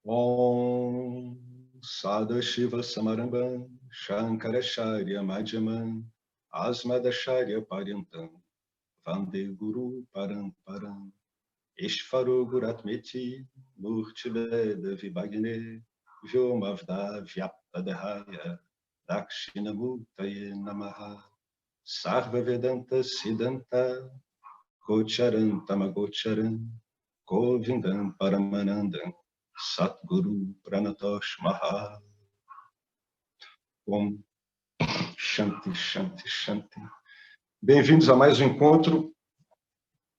Om Sadashiva Samarambam Shankaracharya Madhyamam Asmadacharya Paryantam Vande Guru Paramparam Ishvaro Guratmeti Murtiveda Vibhagne Vyomavda Vyaptadahaya Dakshinamurtaye Namaha Sarva Vedanta Siddhanta Gocharan Tamagocharan Govindam Paramanandam Satguru Pranatosh Maha. Om Shanti, Shanti, Shanti. Bem-vindos a mais um encontro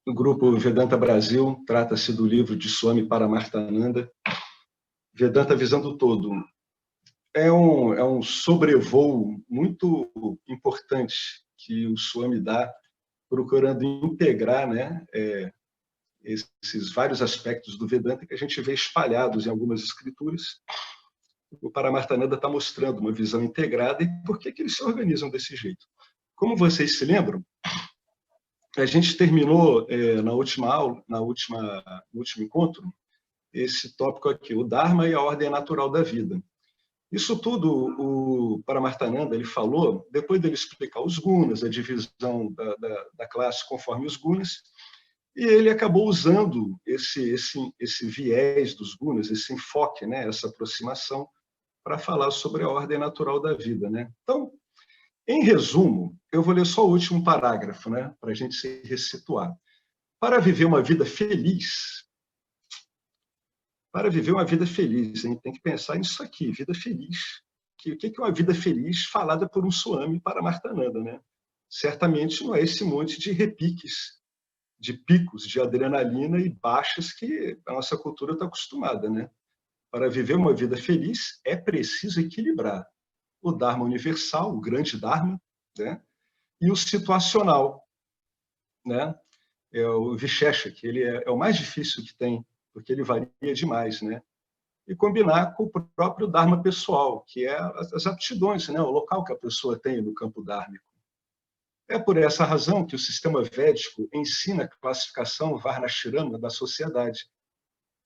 do Grupo Vedanta Brasil. Trata-se do livro de Swami Paramarthananda, Vedanta Visando o Todo. É um sobrevoo muito importante que o Swami dá, procurando integrar, esses vários aspectos do Vedanta que a gente vê espalhados em algumas escrituras. O Paramarthananda está mostrando uma visão integrada e por que eles se organizam desse jeito. Como vocês se lembram, a gente terminou na última aula, no último encontro, esse tópico aqui, o Dharma e a ordem natural da vida. Isso tudo o Paramarthananda ele falou depois dele explicar os gunas, a divisão da classe conforme os gunas, e ele acabou usando esse viés dos gunas, esse enfoque, essa aproximação, para falar sobre a ordem natural da vida. Então, em resumo, eu vou ler só o último parágrafo, para a gente se ressituar. Para viver uma vida feliz, a gente tem que pensar nisso aqui, vida feliz. O que é uma vida feliz falada por um Swami Paramarthananda? Certamente não é esse monte de repiques, de picos de adrenalina e baixas que a nossa cultura está acostumada. Para viver uma vida feliz, é preciso equilibrar o Dharma universal, o grande Dharma, e o situacional. O Vishesha, que ele é o mais difícil que tem, porque ele varia demais. E combinar com o próprio Dharma pessoal, que é as aptidões, o local que a pessoa tem no campo dármico. É por essa razão que o sistema védico ensina a classificação Varnashrama da sociedade,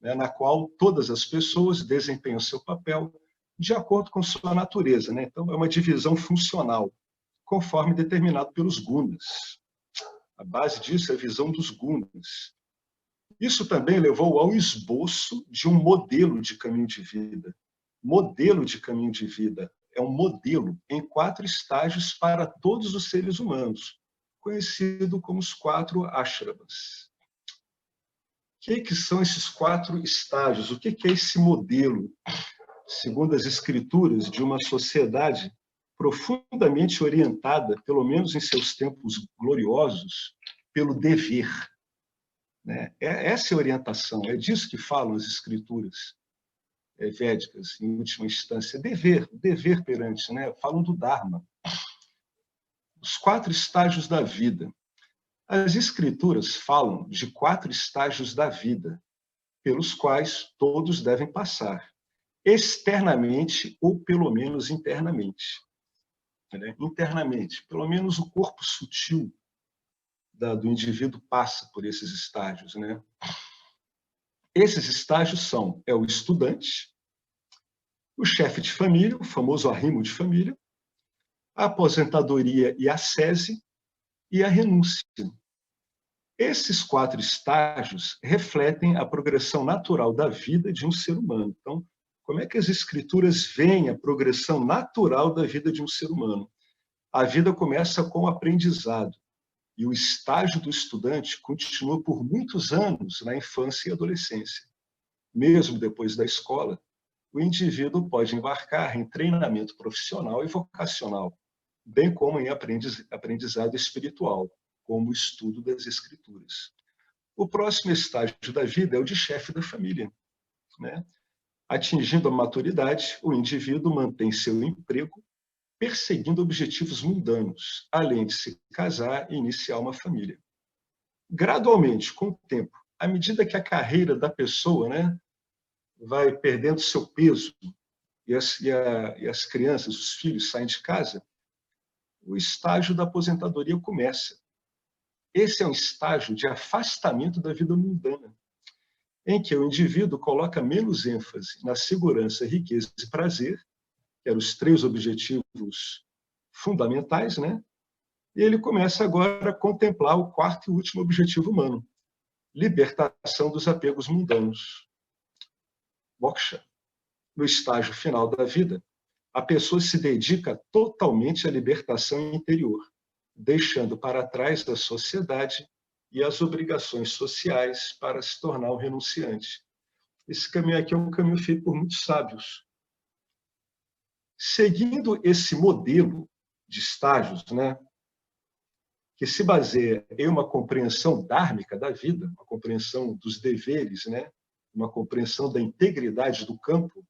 na qual todas as pessoas desempenham seu papel de acordo com sua natureza. Então, é uma divisão funcional, conforme determinado pelos gunas. A base disso é a visão dos gunas. Isso também levou ao esboço de um modelo de caminho de vida. Modelo de caminho de vida é um modelo em 4 estágios para todos os seres humanos, conhecido como os 4 ashramas. O que são esses 4 estágios? O que é esse modelo, segundo as escrituras, de uma sociedade profundamente orientada, pelo menos em seus tempos gloriosos, pelo dever? Essa é a orientação, é disso que falam as escrituras védicas, em última instância. Dever perante, falam do Dharma. Os 4 estágios da vida. As escrituras falam de 4 estágios da vida, pelos quais todos devem passar, externamente ou pelo menos internamente. Internamente, pelo menos o corpo sutil do indivíduo passa por esses estágios. Esses estágios são o estudante, o chefe de família, o famoso arrimo de família, a aposentadoria e a sese, e a renúncia. Esses 4 estágios refletem a progressão natural da vida de um ser humano. Então, como é que as escrituras veem a progressão natural da vida de um ser humano? A vida começa com o aprendizado, e o estágio do estudante continua por muitos anos na infância e adolescência. Mesmo depois da escola, o indivíduo pode embarcar em treinamento profissional e vocacional, bem como em aprendizado espiritual, como o estudo das escrituras. O próximo estágio da vida é o de chefe da família. Atingindo a maturidade, o indivíduo mantém seu emprego, perseguindo objetivos mundanos, além de se casar e iniciar uma família. Gradualmente, com o tempo, à medida que a carreira da pessoa vai perdendo seu peso e as crianças, os filhos saem de casa, o estágio da aposentadoria começa. Esse é um estágio de afastamento da vida mundana. em que o indivíduo coloca menos ênfase na segurança, riqueza e prazer, que eram os 3 objetivos fundamentais, né? E ele começa agora a contemplar o 4º e último objetivo humano, libertação dos apegos mundanos. Moksha. No estágio final da vida, a pessoa se dedica totalmente à libertação interior, deixando para trás a sociedade e as obrigações sociais para se tornar um renunciante. Esse caminho aqui é um caminho feito por muitos sábios. Seguindo esse modelo de estágios, né, que se baseia em uma compreensão dármica da vida, uma compreensão dos deveres, né, uma compreensão da integridade do campo,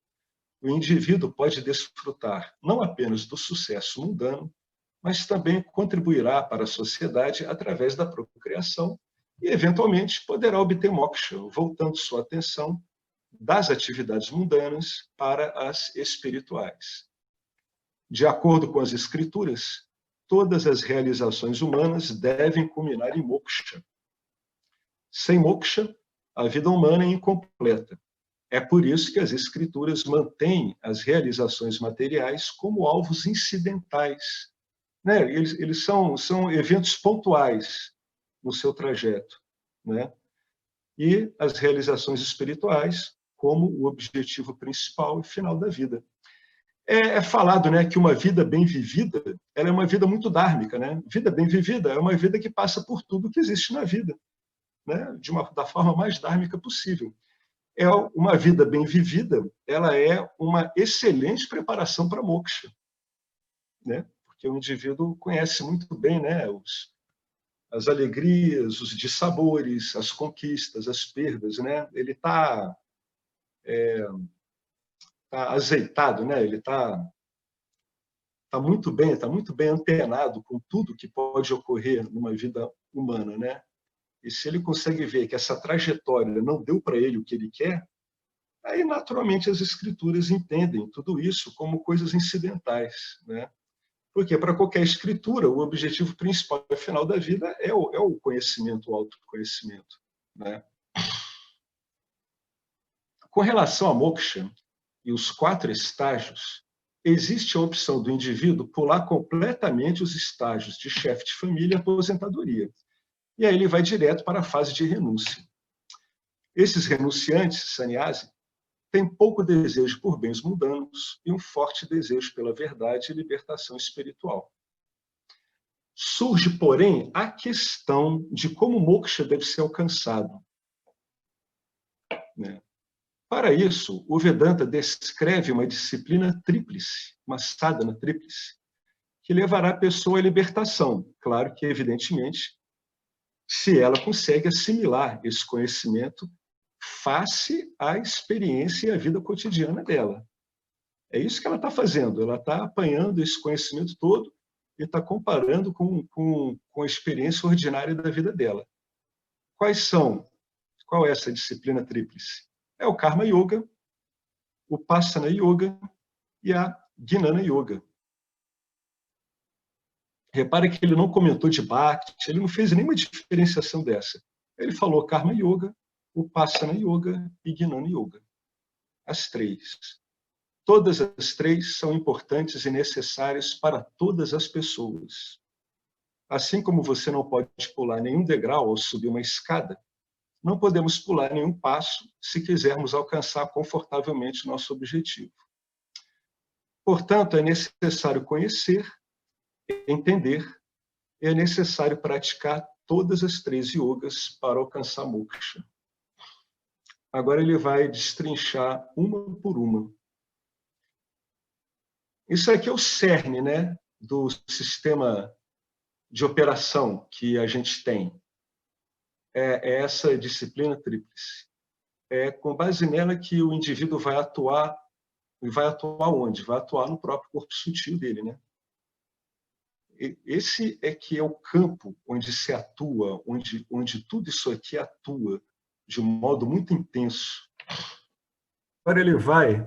o indivíduo pode desfrutar não apenas do sucesso mundano, mas também contribuirá para a sociedade através da procriação e, eventualmente, poderá obter moksha, voltando sua atenção das atividades mundanas para as espirituais. De acordo com as escrituras, todas as realizações humanas devem culminar em moksha. Sem moksha, a vida humana é incompleta. É por isso que as escrituras mantêm as realizações materiais como alvos incidentais, né? Eles são eventos pontuais no seu trajeto, né? E as realizações espirituais como o objetivo principal e final da vida. É falado, né, que uma vida bem vivida, ela é uma vida muito dármica, né? Vida bem vivida é uma vida que passa por tudo que existe na vida, né? Da forma mais dármica possível. É uma vida bem vivida, ela é uma excelente preparação para moksha, né? Porque o indivíduo conhece muito bem, né, as alegrias, os dissabores, as conquistas, as perdas, né? Ele está azeitado, né? Ele está muito bem antenado com tudo que pode ocorrer numa vida humana, né? E se ele consegue ver que essa trajetória não deu para ele o que ele quer, aí naturalmente as escrituras entendem tudo isso como coisas incidentais, né? Porque para qualquer escritura o objetivo principal e final da vida é o conhecimento, o autoconhecimento, né? Com relação a moksha e os 4 estágios, existe a opção do indivíduo pular completamente os estágios de chefe de família e aposentadoria. E aí ele vai direto para a fase de renúncia. Esses renunciantes, sannyasi, têm pouco desejo por bens mundanos e um forte desejo pela verdade e libertação espiritual. Surge, porém, a questão de como o moksha deve ser alcançado, né? Para isso, o Vedanta descreve uma disciplina tríplice, uma sadhana tríplice, que levará a pessoa à libertação. Claro que, evidentemente, se ela consegue assimilar esse conhecimento face à experiência e à vida cotidiana dela. É isso que ela está fazendo, ela está apanhando esse conhecimento todo e está comparando com a experiência ordinária da vida dela. Qual é essa disciplina tríplice? É o Karma Yoga, o Upasana Yoga e a Jnana Yoga. Repare que ele não comentou de Bhakti, ele não fez nenhuma diferenciação dessa. Ele falou Karma Yoga, Upasana Yoga e Jnana Yoga. As 3. Todas as 3 são importantes e necessárias para todas as pessoas. Assim como você não pode pular nenhum degrau ao subir uma escada, não podemos pular nenhum passo se quisermos alcançar confortavelmente nosso objetivo. Portanto, é necessário conhecer, entender, e é necessário praticar todas as 3 yogas para alcançar moksha. Agora ele vai destrinchar uma por uma. Isso aqui é o cerne, né, do sistema de operação que a gente tem. É essa disciplina tríplice. É com base nela que o indivíduo vai atuar. E vai atuar onde? Vai atuar no próprio corpo sutil dele, né? Esse é que é o campo onde se atua, onde tudo isso aqui atua de um modo muito intenso. Agora ele vai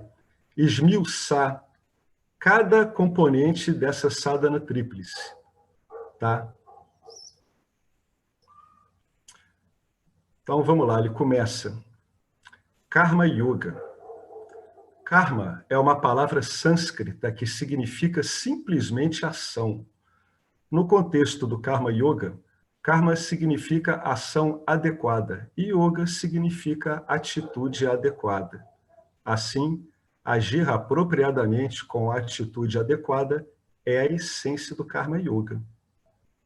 esmiuçar cada componente dessa sadhana tríplice, tá? Então vamos lá, ele começa. Karma Yoga. Karma é uma palavra sânscrita que significa simplesmente ação. No contexto do Karma Yoga, karma significa ação adequada e yoga significa atitude adequada. Assim, agir apropriadamente com a atitude adequada é a essência do Karma Yoga,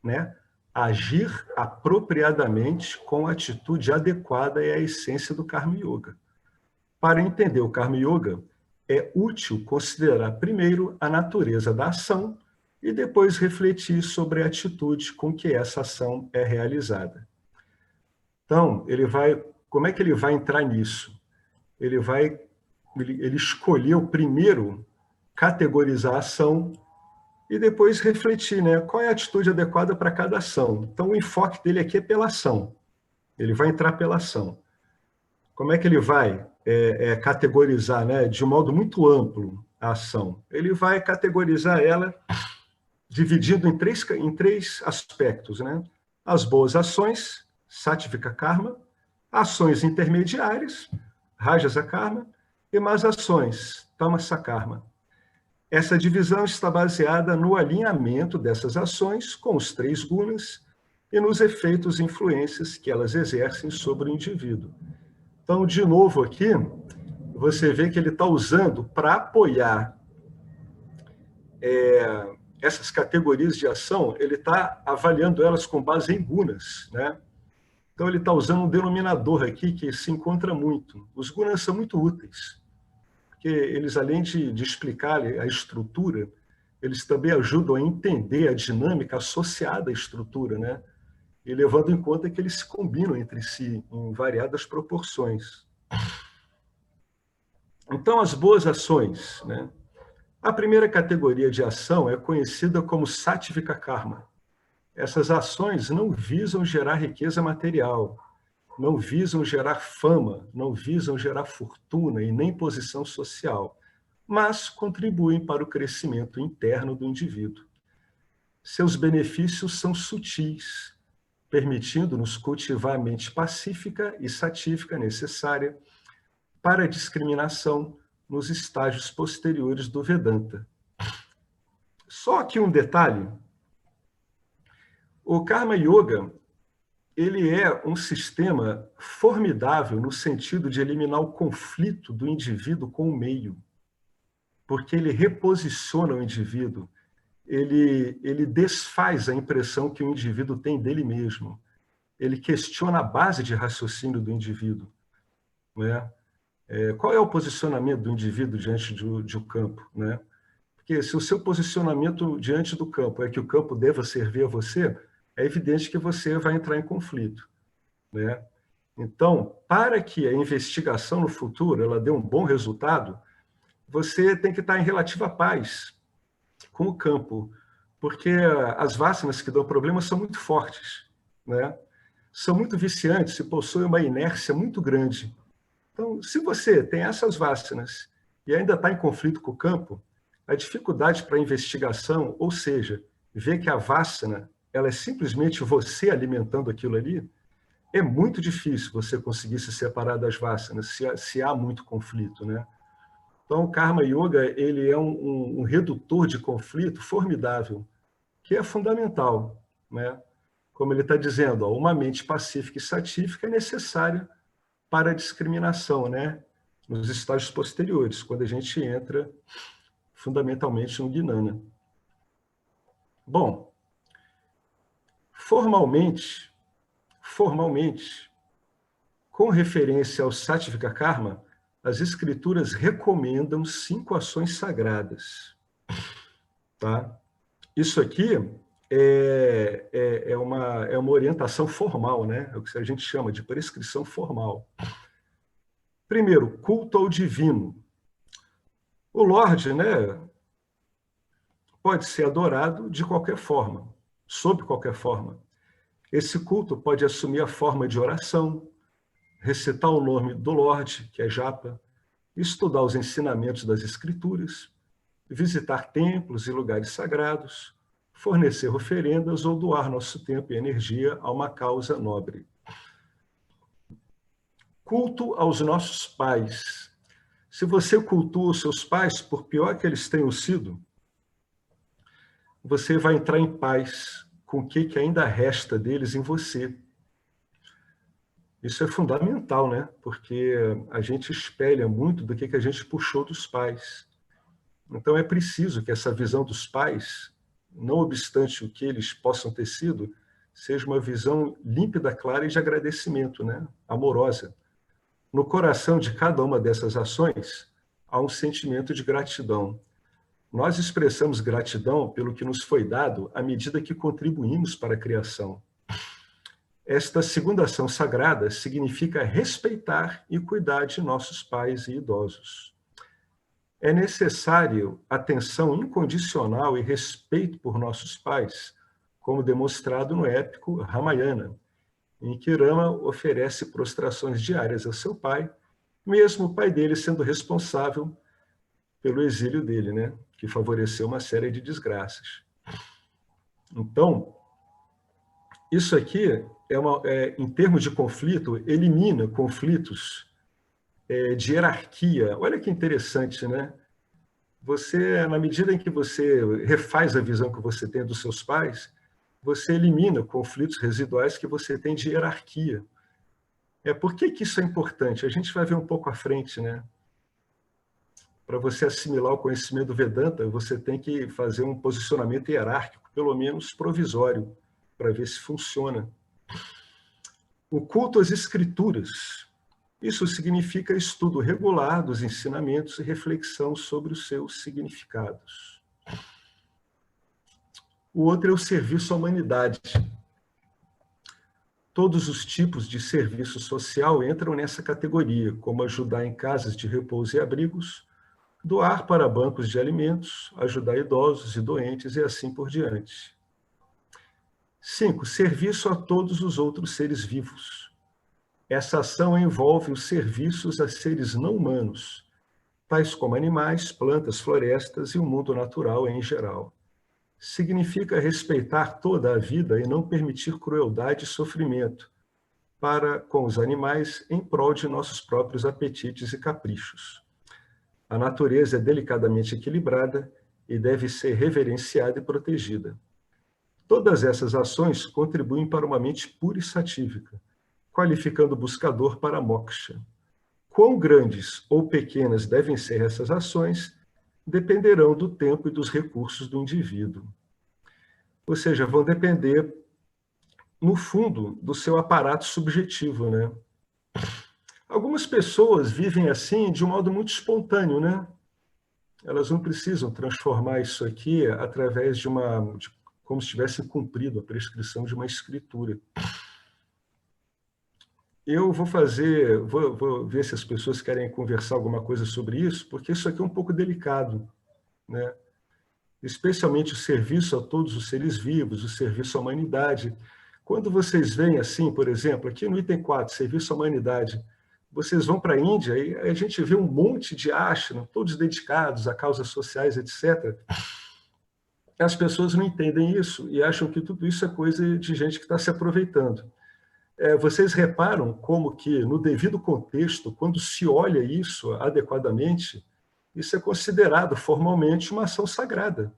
né? Agir apropriadamente com a atitude adequada é a essência do Karma Yoga. Para entender o Karma Yoga, é útil considerar primeiro a natureza da ação e depois refletir sobre a atitude com que essa ação é realizada. Então, como é que ele vai entrar nisso? Ele escolheu primeiro categorizar a ação e depois refletir, né? Qual é a atitude adequada para cada ação. Então, o enfoque dele aqui é pela ação. Ele vai entrar pela ação. Como é que ele vai categorizar, né, de um modo muito amplo a ação? Ele vai categorizar ela dividindo em três aspectos, né? As boas ações, Sattvika Karma, ações intermediárias, Rajasa Karma, e más ações, Tamasa Karma. Essa divisão está baseada no alinhamento dessas ações com os 3 gunas e nos efeitos e influências que elas exercem sobre o indivíduo. Então, de novo aqui, você vê que ele está usando para apoiar essas categorias de ação, ele está avaliando elas com base em gunas, né? Então, ele está usando um denominador aqui que se encontra muito. Os gunas são muito úteis, porque eles, além de explicar a estrutura, eles também ajudam a entender a dinâmica associada à estrutura, né? E levando em conta que eles se combinam entre si em variadas proporções. Então, as boas ações, né? A primeira categoria de ação é conhecida como Sattvika Karma. Essas ações não visam gerar riqueza material, não visam gerar fama, não visam gerar fortuna e nem posição social, mas contribuem para o crescimento interno do indivíduo. Seus benefícios são sutis, permitindo-nos cultivar a mente pacífica e satífica necessária para a discriminação nos estágios posteriores do Vedanta. Só que um detalhe, o Karma Yoga, ele é um sistema formidável no sentido de eliminar o conflito do indivíduo com o meio, porque ele reposiciona o indivíduo, ele desfaz a impressão que o indivíduo tem dele mesmo, ele questiona a base de raciocínio do indivíduo, né? Qual é o posicionamento do indivíduo diante de um campo, né? Porque se o seu posicionamento diante do campo é que o campo deva servir a você, é evidente que você vai entrar em conflito, né? Então, para que a investigação no futuro ela dê um bom resultado, você tem que estar em relativa paz com o campo, porque as vasanas que dão problema são muito fortes, né? São muito viciantes e possuem uma inércia muito grande. Então, se você tem essas vasanas e ainda está em conflito com o campo, a dificuldade para a investigação, ou seja, ver que a vasana ela é simplesmente você alimentando aquilo ali, é muito difícil você conseguir se separar das vasanas, se há muito conflito, né? Então, o Karma Yoga ele é um redutor de conflito formidável, que é fundamental, né? Como ele está dizendo, ó, uma mente pacífica e satífica é necessária para a discriminação, né? Nos estágios posteriores, quando a gente entra fundamentalmente no Gnana. Bom, formalmente, com referência ao Sattvika Karma, as escrituras recomendam 5 ações sagradas. Tá? Isso aqui é uma orientação formal, né? É o que a gente chama de prescrição formal. Primeiro, culto ao divino. O Lorde, né, pode ser adorado de qualquer forma, sob qualquer forma. Esse culto pode assumir a forma de oração, recitar o nome do Lorde, que é japa, estudar os ensinamentos das Escrituras, visitar templos e lugares sagrados, fornecer oferendas ou doar nosso tempo e energia a uma causa nobre. culto aos nossos pais. Se você cultua os seus pais, por pior que eles tenham sido, você vai entrar em paz com o que ainda resta deles em você. Isso é fundamental, né? Porque a gente espelha muito do que a gente puxou dos pais. Então é preciso que essa visão dos pais, não obstante o que eles possam ter sido, seja uma visão límpida, clara e de agradecimento, né? Amorosa. No coração de cada uma dessas ações, há um sentimento de gratidão. Nós expressamos gratidão pelo que nos foi dado à medida que contribuímos para a criação. Esta segunda ação sagrada significa respeitar e cuidar de nossos pais e idosos. É necessário atenção incondicional e respeito por nossos pais, como demonstrado no épico Ramayana, em que Rama oferece prostrações diárias a seu pai, mesmo o pai dele sendo responsável pelo exílio dele, né? Que favoreceu uma série de desgraças. Então, isso aqui, em termos de conflito, elimina conflitos de hierarquia. Olha que interessante, né? Você, na medida em que você refaz a visão que você tem dos seus pais, você elimina conflitos residuais que você tem de hierarquia. Por que isso é importante? A gente vai ver um pouco à frente, né? Para você assimilar o conhecimento do Vedanta, você tem que fazer um posicionamento hierárquico, pelo menos provisório, para ver se funciona. O culto às escrituras. Isso significa estudo regular dos ensinamentos e reflexão sobre os seus significados. O outro é o serviço à humanidade. Todos os tipos de serviço social entram nessa categoria, como ajudar em casas de repouso e abrigos, doar para bancos de alimentos, ajudar idosos e doentes e assim por diante. 5. Serviço a todos os outros seres vivos. Essa ação envolve os serviços a seres não humanos, tais como animais, plantas, florestas e o mundo natural em geral. Significa respeitar toda a vida e não permitir crueldade e sofrimento para com os animais em prol de nossos próprios apetites e caprichos. A natureza é delicadamente equilibrada e deve ser reverenciada e protegida. Todas essas ações contribuem para uma mente pura e satívica, qualificando o buscador para moksha. Quão grandes ou pequenas devem ser essas ações dependerão do tempo e dos recursos do indivíduo. Ou seja, vão depender, no fundo, do seu aparato subjetivo, né? Algumas pessoas vivem assim de um modo muito espontâneo, né? Elas não precisam transformar isso aqui através de como se tivessem cumprido a prescrição de uma escritura. Eu vou ver se as pessoas querem conversar alguma coisa sobre isso, porque isso aqui é um pouco delicado, né? Especialmente o serviço a todos os seres vivos, o serviço à humanidade. Quando vocês veem assim, por exemplo, aqui no item 4, serviço à humanidade, vocês vão para a Índia e a gente vê um monte de ashram, todos dedicados a causas sociais, etc. As pessoas não entendem isso e acham que tudo isso é coisa de gente que está se aproveitando. Vocês reparam como que, no devido contexto, quando se olha isso adequadamente, isso é considerado formalmente uma ação sagrada,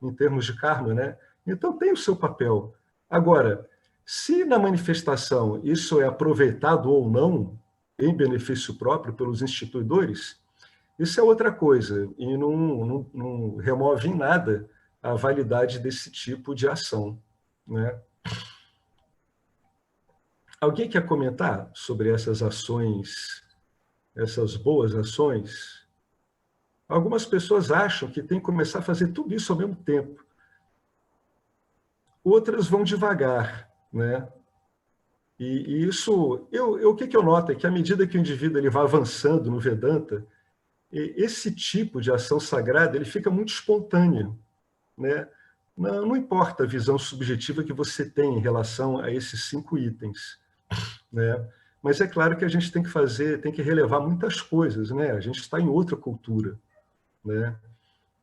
em termos de karma, né? Então tem o seu papel. Agora, se na manifestação isso é aproveitado ou não, em benefício próprio pelos instituidores, isso é outra coisa, e não remove em nada a validade desse tipo de ação, né? Alguém quer comentar sobre essas ações, essas boas ações? Algumas pessoas acham que tem que começar a fazer tudo isso ao mesmo tempo. Outras vão devagar, né? E isso, o que eu noto é que à medida que o indivíduo ele vai avançando no Vedanta, esse tipo de ação sagrada ele fica muito espontâneo, né? Não importa a visão subjetiva que você tem em relação a esses 5 itens, né? Mas é claro que a gente tem que relevar muitas coisas, né? A gente está em outra cultura, né?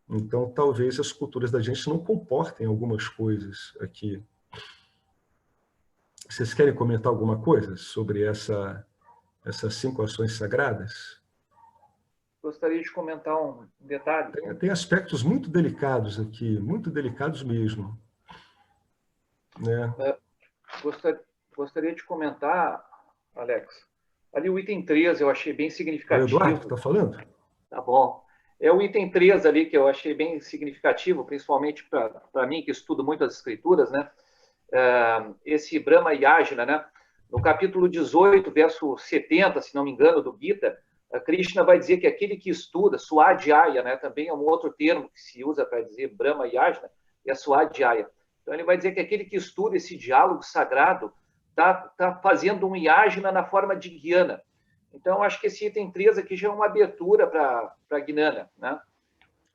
Então, talvez as culturas da gente não comportem algumas coisas aqui. Vocês querem comentar alguma coisa sobre essa essas 5 ações sagradas? Gostaria de comentar um detalhe. Tem aspectos muito delicados aqui, muito delicados mesmo. Né? Gostaria de comentar, Alex, ali o item 3 eu achei bem O significativo. Eduardo está falando? Tá bom. É o item 3 ali que eu achei bem significativo, principalmente para mim, que estudo muito as escrituras, né? Esse Brahma Yajna, né? No capítulo 18, verso 70, se não me engano, do Gita, a Krishna vai dizer que aquele que estuda, Swadhyaya, né? Também é um outro termo que se usa para dizer Brahma Yajna, é Swadhyaya. Então ele vai dizer que aquele que estuda esse diálogo sagrado está fazendo um yajna na forma de Gyana. Então, acho que esse item 3 aqui já é uma abertura para a Gnana, né?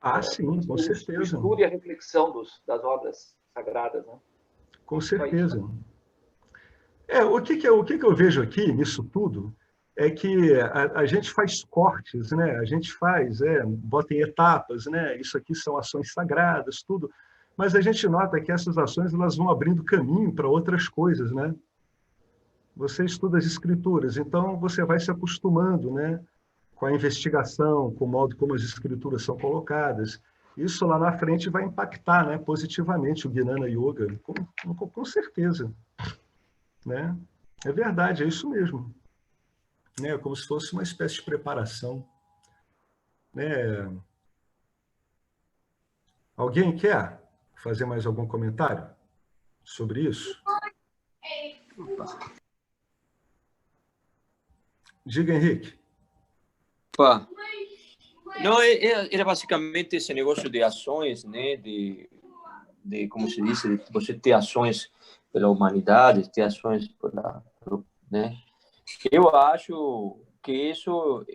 Ah, sim, com certeza. O estudo e a reflexão das obras sagradas, né? Com certeza. O que eu vejo aqui nisso tudo é que a gente faz cortes, né? A gente bota em etapas, né? Isso aqui são ações sagradas, tudo. Mas a gente nota que essas ações elas vão abrindo caminho para outras coisas, né? Você estuda as escrituras, então você vai se acostumando, né? Com a investigação, com o modo como as escrituras são colocadas. Isso lá na frente vai impactar, né, positivamente o Gnana Yoga, com certeza. Né? É verdade, é isso mesmo. Né? Como se fosse uma espécie de preparação. Né? Alguém quer fazer mais algum comentário sobre isso? Diga, Henrique. Opa. Não, era basicamente esse negócio de ações, né? De como se diz, de você ter ações pela humanidade, ter ações né? Eu acho que isso,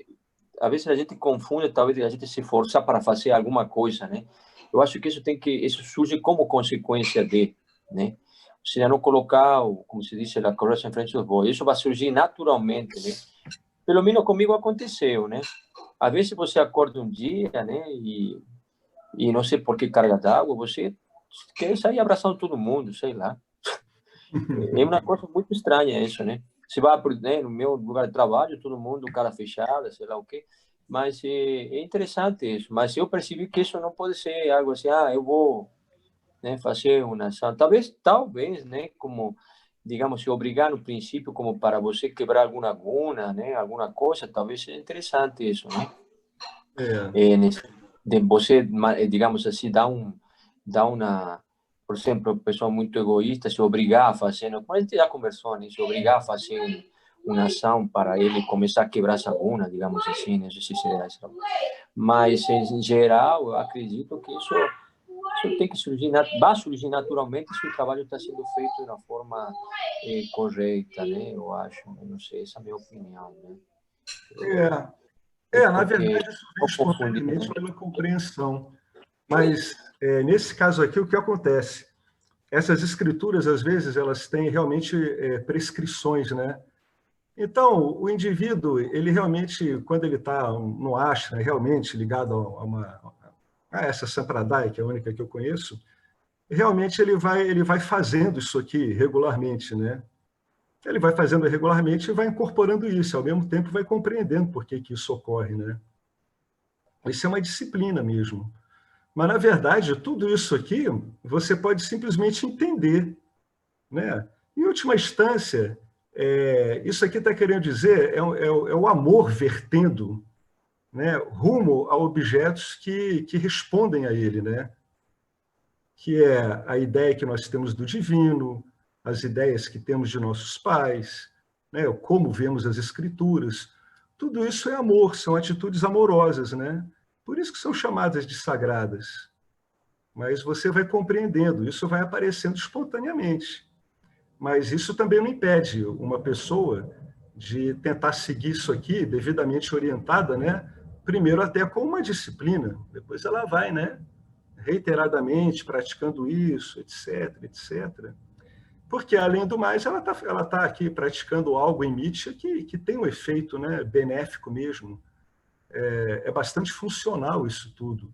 às vezes a gente confunde, talvez a gente se forçar para fazer alguma coisa, né? Eu acho que isso surge como consequência né? Ou seja, não colocar, como se diz, a carroça em frente dos bois. Isso vai surgir naturalmente, né? Pelo menos comigo aconteceu, né? Às vezes você acorda um dia, né? E não sei por que carga d'água, você quer sair abraçando todo mundo, sei lá. É uma coisa muito estranha isso, né? Você vai, né, no meu lugar de trabalho, todo mundo, cara fechada, sei lá o quê. Mas é interessante isso. Mas eu percebi que isso não pode ser algo assim, eu vou, né, fazer uma ação. Talvez, né, como, digamos, se obrigar no princípio como para você quebrar alguma guna, né, alguma coisa, talvez seja interessante isso, né? De você, digamos assim, dar uma, por exemplo, pessoa muito egoísta se obrigar a fazer, como a gente já conversou, né, se obrigar a fazer uma ação para ele começar a quebrar essa guna, digamos assim, não sei se será isso. Mas, em geral, eu acredito que isso tem que surgir, vai surgir naturalmente se o trabalho está sendo feito de uma forma correta, né? Eu acho, eu não sei, essa é a minha opinião, né? Na verdade, isso vem espontaneamente pela compreensão. Mas, nesse caso aqui, o que acontece? Essas escrituras, às vezes, elas têm realmente prescrições, né? Então, o indivíduo, ele realmente, quando ele está no ashram, realmente ligado a essa sampradaya, que é a única que eu conheço, realmente ele vai fazendo isso aqui regularmente, né? Ele vai fazendo regularmente e vai incorporando isso, ao mesmo tempo vai compreendendo por que isso ocorre, né? Isso é uma disciplina mesmo. Mas, na verdade, tudo isso aqui você pode simplesmente entender, né? Em última instância, isso aqui está querendo dizer é o amor vertendo, né, rumo a objetos que respondem a ele, né? Que é a ideia que nós temos do divino, as ideias que temos de nossos pais, né? Como vemos as escrituras. Tudo isso é amor, são atitudes amorosas, né? Por isso que são chamadas de sagradas. Mas você vai compreendendo, isso vai aparecendo espontaneamente. Mas isso também não impede uma pessoa de tentar seguir isso aqui devidamente orientada, né? Primeiro até com uma disciplina, depois ela vai, né? Reiteradamente praticando isso, etc, etc. Porque, além do mais, ela tá aqui praticando algo em Mitya que tem um efeito, né, benéfico mesmo. É bastante funcional isso tudo.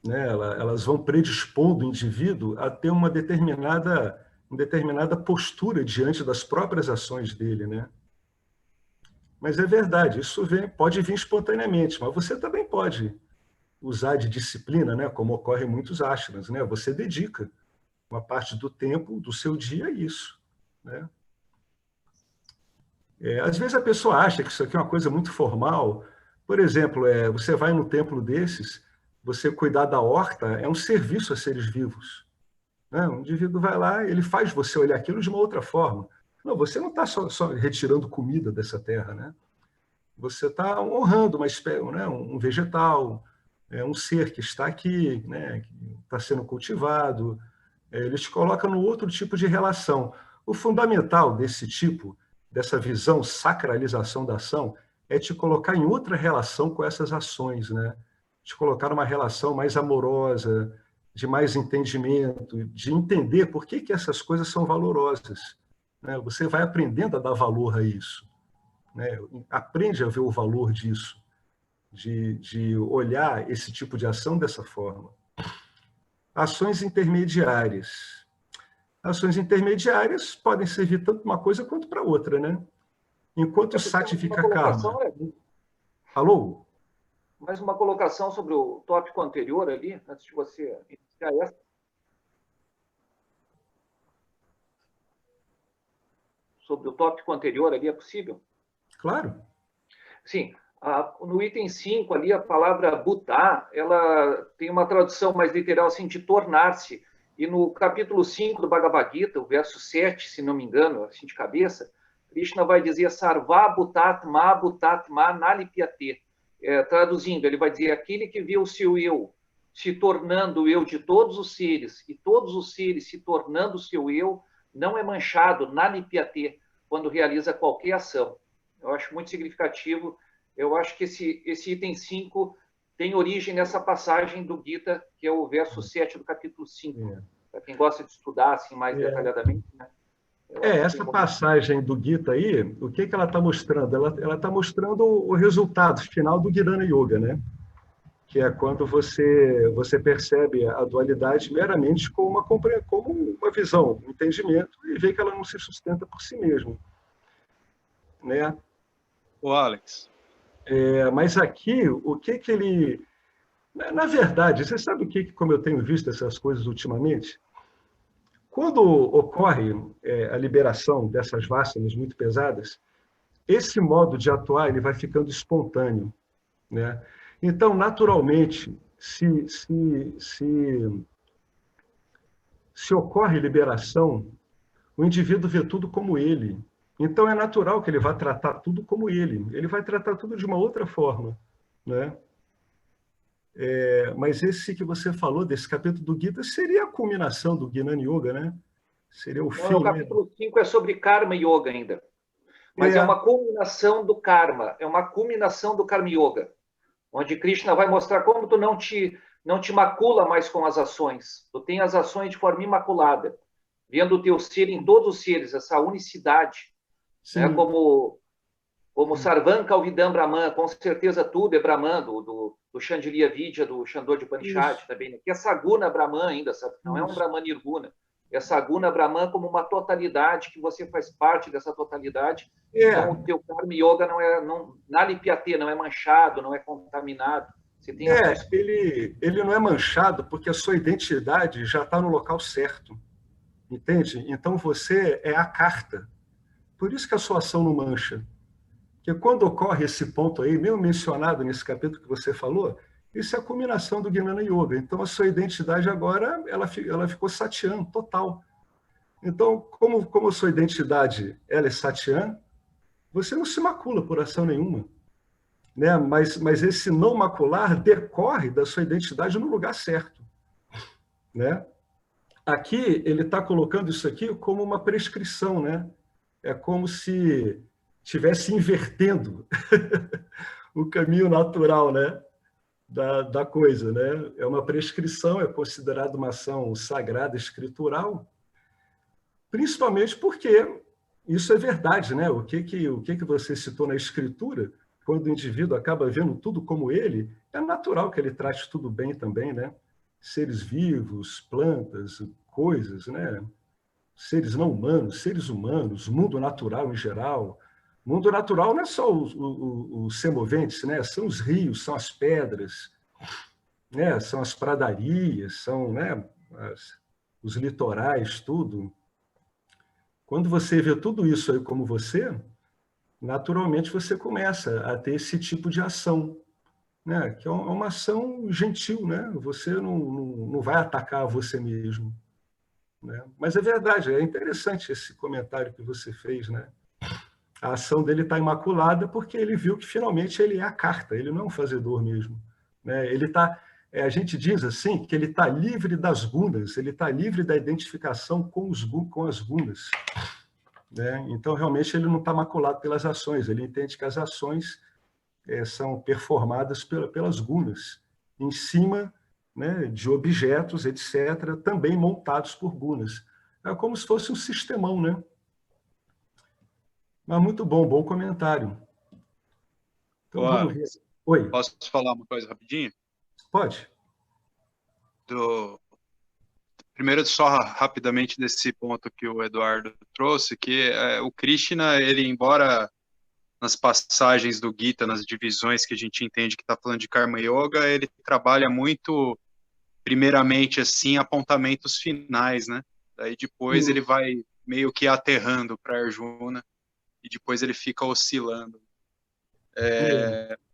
Né? Elas vão predispondo o indivíduo a ter uma determinada postura diante das próprias ações dele, né? Mas é verdade, isso pode vir espontaneamente, mas você também pode usar de disciplina, né? Como ocorre em muitos ashrams, né? Você dedica uma parte do tempo do seu dia a isso, né? Às vezes a pessoa acha que isso aqui é uma coisa muito formal. Por exemplo, você vai num templo desses, você cuidar da horta é um serviço a seres vivos, né? O indivíduo vai lá, ele faz você olhar aquilo de uma outra forma. Não, você não está só retirando comida dessa terra, né? Você está honrando uma espécie, né? Um vegetal, um ser que está aqui, né? Que está sendo cultivado. Ele te coloca num outro tipo de relação. O fundamental desse tipo, dessa visão, sacralização da ação, é te colocar em outra relação com essas ações, né? Te colocar numa relação mais amorosa, de mais entendimento, de entender por que essas coisas são valorosas, né? Você vai aprendendo a dar valor a isso, né? Aprende a ver o valor disso, de olhar esse tipo de ação dessa forma. Ações intermediárias. Ações intermediárias podem servir tanto para uma coisa quanto para outra, né? Enquanto o Sattvica Karma... Alô? Mais uma colocação sobre o tópico anterior ali, antes de você iniciar essa. Sobre o tópico anterior ali, é possível? Claro. Sim. No item 5 ali, a palavra Buddha, ela tem uma tradução mais literal, assim, de tornar-se. E no capítulo 5 do Bhagavad Gita, o verso 7, se não me engano, assim de cabeça, Krishna vai dizer Sarva Bhutatma Nalipyate. Traduzindo, ele vai dizer aquele que viu o seu eu se tornando o eu de todos os seres, e todos os seres se tornando o seu eu, não é manchado, Nalipyate, quando realiza qualquer ação. Eu acho muito significativo. Eu acho que esse item 5 tem origem nessa passagem do Gita, que é o verso 7 do capítulo 5. Para quem gosta de estudar assim, mais detalhadamente, né? Essa passagem do Gita aí, o que ela está mostrando? Ela está mostrando o resultado final do Jnana Yoga, né? Que é quando você percebe a dualidade meramente como uma visão, um entendimento, e vê que ela não se sustenta por si mesma, né? O Alex. Mas aqui, o que ele... Na verdade, você sabe como eu tenho visto essas coisas ultimamente? Quando ocorre a liberação dessas vássanas muito pesadas, esse modo de atuar ele vai ficando espontâneo, né? Então, naturalmente, se ocorre liberação, o indivíduo vê tudo como ele. Então, é natural que ele vá tratar tudo como ele. Ele vai tratar tudo de uma outra forma, né? Mas esse que você falou, desse capítulo do Gita, seria a culminação do Jnana Yoga, né? Seria o fim. O capítulo 5 é sobre Karma Yoga ainda. Mas é uma culminação do Karma, é uma culminação do Karma Yoga, onde Krishna vai mostrar como tu não te macula mais com as ações. Tu tem as ações de forma imaculada, vendo o teu ser em todos os seres, essa unicidade. Né? Como Sarvam Kalvidam Brahman, com certeza tudo é Brahman, do Chandiliya Vidya, do Chandor de Upanishad também, né? Que é Saguna Brahman ainda, sabe? Não é um Brahman Nirguna. É Saguna Brahman como uma totalidade, que você faz parte dessa totalidade. Então, o teu Karma Yoga Nalipyate, não é manchado, não é contaminado. Você tem ele não é manchado porque a sua identidade já está no local certo. Entende? Então, você é a carta. Por isso que a sua ação não mancha. Porque quando ocorre esse ponto aí, mesmo mencionado nesse capítulo que você falou, isso é a culminação do Jnana Yoga. Então, a sua identidade agora, ela ficou Satyan, total. Então, como a sua identidade ela é Satyan, você não se macula por ação nenhuma, né? Mas esse não macular decorre da sua identidade no lugar certo, né? Aqui, ele está colocando isso aqui como uma prescrição, né? É como se estivesse invertendo o caminho natural, né? Da coisa, né? É uma prescrição, é considerada uma ação sagrada, escritural, principalmente porque isso é verdade, né? O que você citou na escritura, quando o indivíduo acaba vendo tudo como ele, é natural que ele trate tudo bem também, né? Seres vivos, plantas, coisas, né? Seres não humanos, seres humanos, mundo natural em geral, mundo natural não é só os semoventes, né? São os rios, são as pedras, né? São as pradarias, são, né, os litorais, tudo. Quando você vê tudo isso aí como você, naturalmente você começa a ter esse tipo de ação, né? Que é uma ação gentil, né? Você não vai atacar você mesmo, né? Mas é verdade, é interessante esse comentário que você fez, né? A ação dele está imaculada porque ele viu que finalmente ele é a carta, ele não é um fazedor mesmo, né? Ele está, a gente diz assim que ele está livre das gunas, ele está livre da identificação com as gunas, né? Então realmente ele não está maculado pelas ações, ele entende que as ações são performadas pelas gunas, em cima, né, de objetos, etc., também montados por gunas. É como se fosse um sistemão, né? Mas muito bom, bom comentário. Então, vamos ver. Oi. Posso falar uma coisa rapidinho? Pode. Primeiro, só rapidamente desse ponto que o Eduardo trouxe, que o Krishna, ele, embora nas passagens do Gita, nas divisões que a gente entende que está falando de Karma Yoga, ele trabalha muito, primeiramente, assim, apontamentos finais, né? Daí depois ele vai meio que aterrando para Arjuna, e depois ele fica oscilando.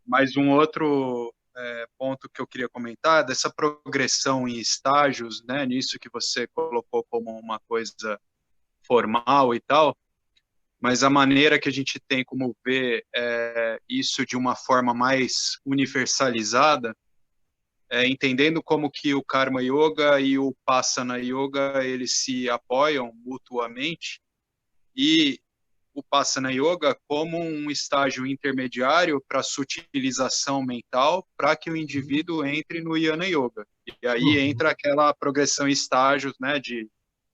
Mas um outro ponto que eu queria comentar, dessa progressão em estágios, né, nisso que você colocou como uma coisa formal e tal, mas a maneira que a gente tem como ver isso de uma forma mais universalizada, entendendo como que o Karma Yoga e o Upasana Yoga, eles se apoiam mutuamente, e o Upasana Yoga como um estágio intermediário para sutilização mental, para que o indivíduo entre no Jnana Yoga. E aí entra aquela progressão em estágios, né, de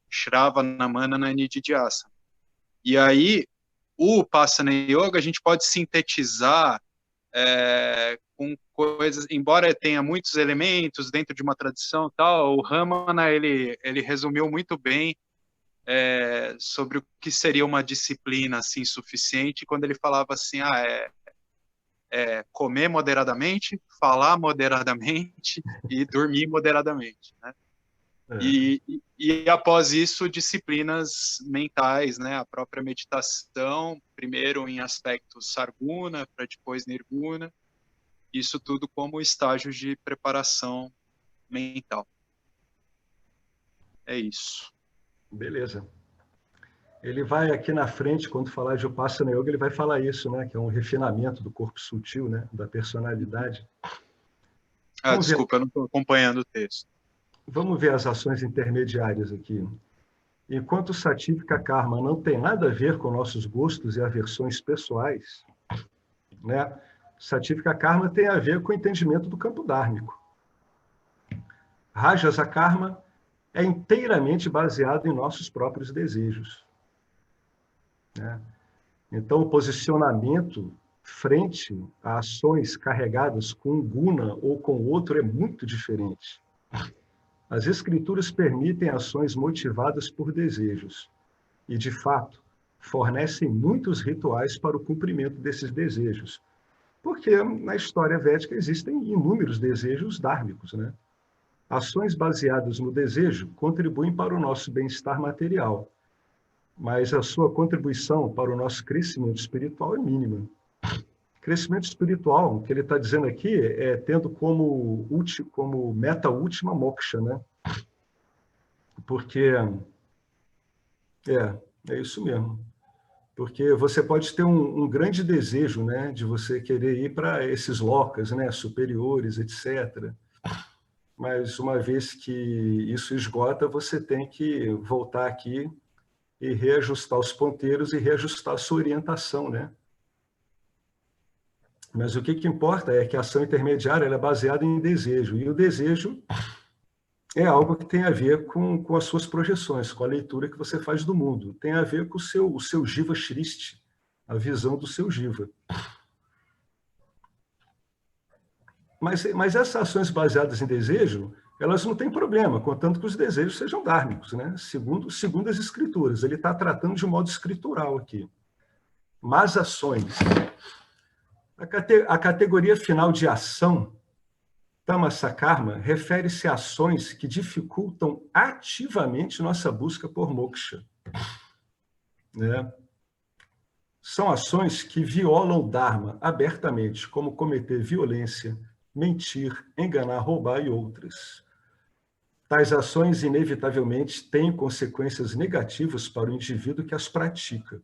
Shravana, Manana, Nididhyasana. E aí, o Upasana Yoga a gente pode sintetizar com coisas, embora tenha muitos elementos dentro de uma tradição tal, o Ramana, ele resumiu muito bem sobre o que seria uma disciplina assim suficiente, quando ele falava assim, comer moderadamente, falar moderadamente e dormir moderadamente, né? E após isso, disciplinas mentais, né? A própria meditação, primeiro em aspectos sarguna, para depois nirguna, isso tudo como estágios de preparação mental. É isso. Beleza. Ele vai aqui na frente, quando falar de Upasana Yoga, ele vai falar isso, né? Que é um refinamento do corpo sutil, né? Da personalidade. Desculpa, eu não estou acompanhando o texto. Vamos ver as ações intermediárias aqui. Enquanto o Sattvica Karma não tem nada a ver com nossos gostos e aversões pessoais, né? Sattvica Karma tem a ver com o entendimento do campo dármico. Rajasa Karma é inteiramente baseado em nossos próprios desejos, né? Então, o posicionamento frente a ações carregadas com um guna ou com outro é muito diferente. As escrituras permitem ações motivadas por desejos e, de fato, fornecem muitos rituais para o cumprimento desses desejos, porque na história védica existem inúmeros desejos dármicos, né? Ações baseadas no desejo contribuem para o nosso bem-estar material, mas a sua contribuição para o nosso crescimento espiritual é mínima. Crescimento espiritual, o que ele está dizendo aqui, é tendo como meta última moksha, né? Porque é isso mesmo. Porque você pode ter um grande desejo, né, de você querer ir para esses lokas, né, superiores, etc. Mas uma vez que isso esgota, você tem que voltar aqui e reajustar os ponteiros e reajustar a sua orientação, né? Mas o que importa é que a ação intermediária ela é baseada em desejo, e o desejo é algo que tem a ver com as suas projeções, com a leitura que você faz do mundo. Tem a ver com o seu Jiva Shristi, a visão do seu Jiva. Mas essas ações baseadas em desejo, elas não têm problema, contanto que os desejos sejam dármicos, né? Segundo as escrituras. Ele está tratando de modo escritural aqui. más ações. A categoria final de ação, Tamasa Karma, refere-se a ações que dificultam ativamente nossa busca por moksha. Né? São ações que violam o Dharma abertamente, como cometer violência, mentir, enganar, roubar e outras. Tais ações, inevitavelmente, têm consequências negativas para o indivíduo que as pratica,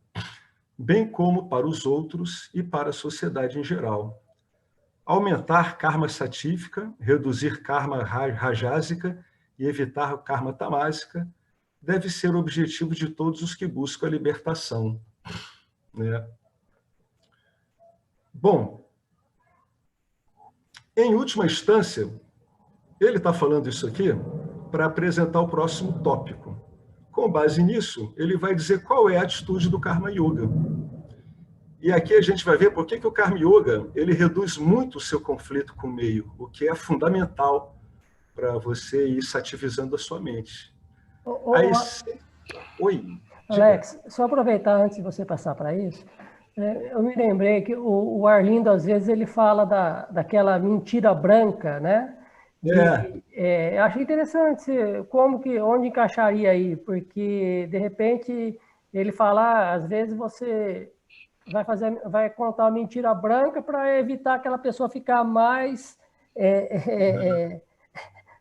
bem como para os outros e para a sociedade em geral. Aumentar karma satífica, reduzir karma rajásica e evitar karma tamásica deve ser o objetivo de todos os que buscam a libertação. Né? Bom, em última instância, ele está falando isso aqui para apresentar o próximo tópico. Com base nisso, ele vai dizer qual é a atitude do Karma Yoga. E aqui a gente vai ver por que o Karma Yoga ele reduz muito o seu conflito com o meio, o que é fundamental para você ir sativizando a sua mente. Oi. Alex, só aproveitar antes de você passar para isso, eu me lembrei que o Arlindo, às vezes, ele fala daquela mentira branca, né? Eu achei interessante onde encaixaria aí, porque, de repente, ele fala, às vezes você vai contar uma mentira branca para evitar aquela pessoa ficar mais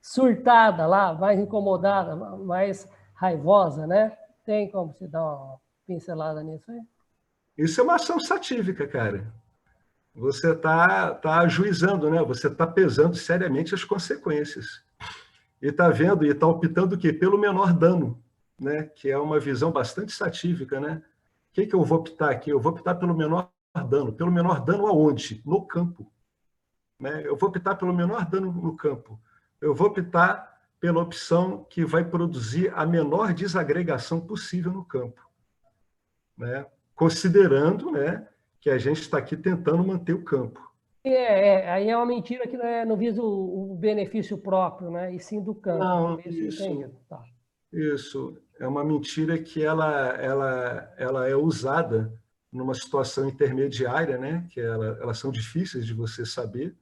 surtada lá, mais incomodada, mais raivosa, né? Tem como você dar uma pincelada nisso aí? Isso é uma ação satívica, cara. Você está ajuizando, né? Você está pesando seriamente as consequências. E está vendo e está optando o quê? Pelo menor dano, né? Que é uma visão bastante satívica, né? O que eu vou optar aqui? Eu vou optar pelo menor dano. Pelo menor dano aonde? No campo. Né? Eu vou optar pelo menor dano no campo. Eu vou optar pela opção que vai produzir a menor desagregação possível no campo. Né? Considerando, né, que a gente está aqui tentando manter o campo. Aí é uma mentira que não visa o benefício próprio, né? E sim do campo. Não, isso. É uma mentira que ela é usada numa situação intermediária, né? Que elas são difíceis de você saber.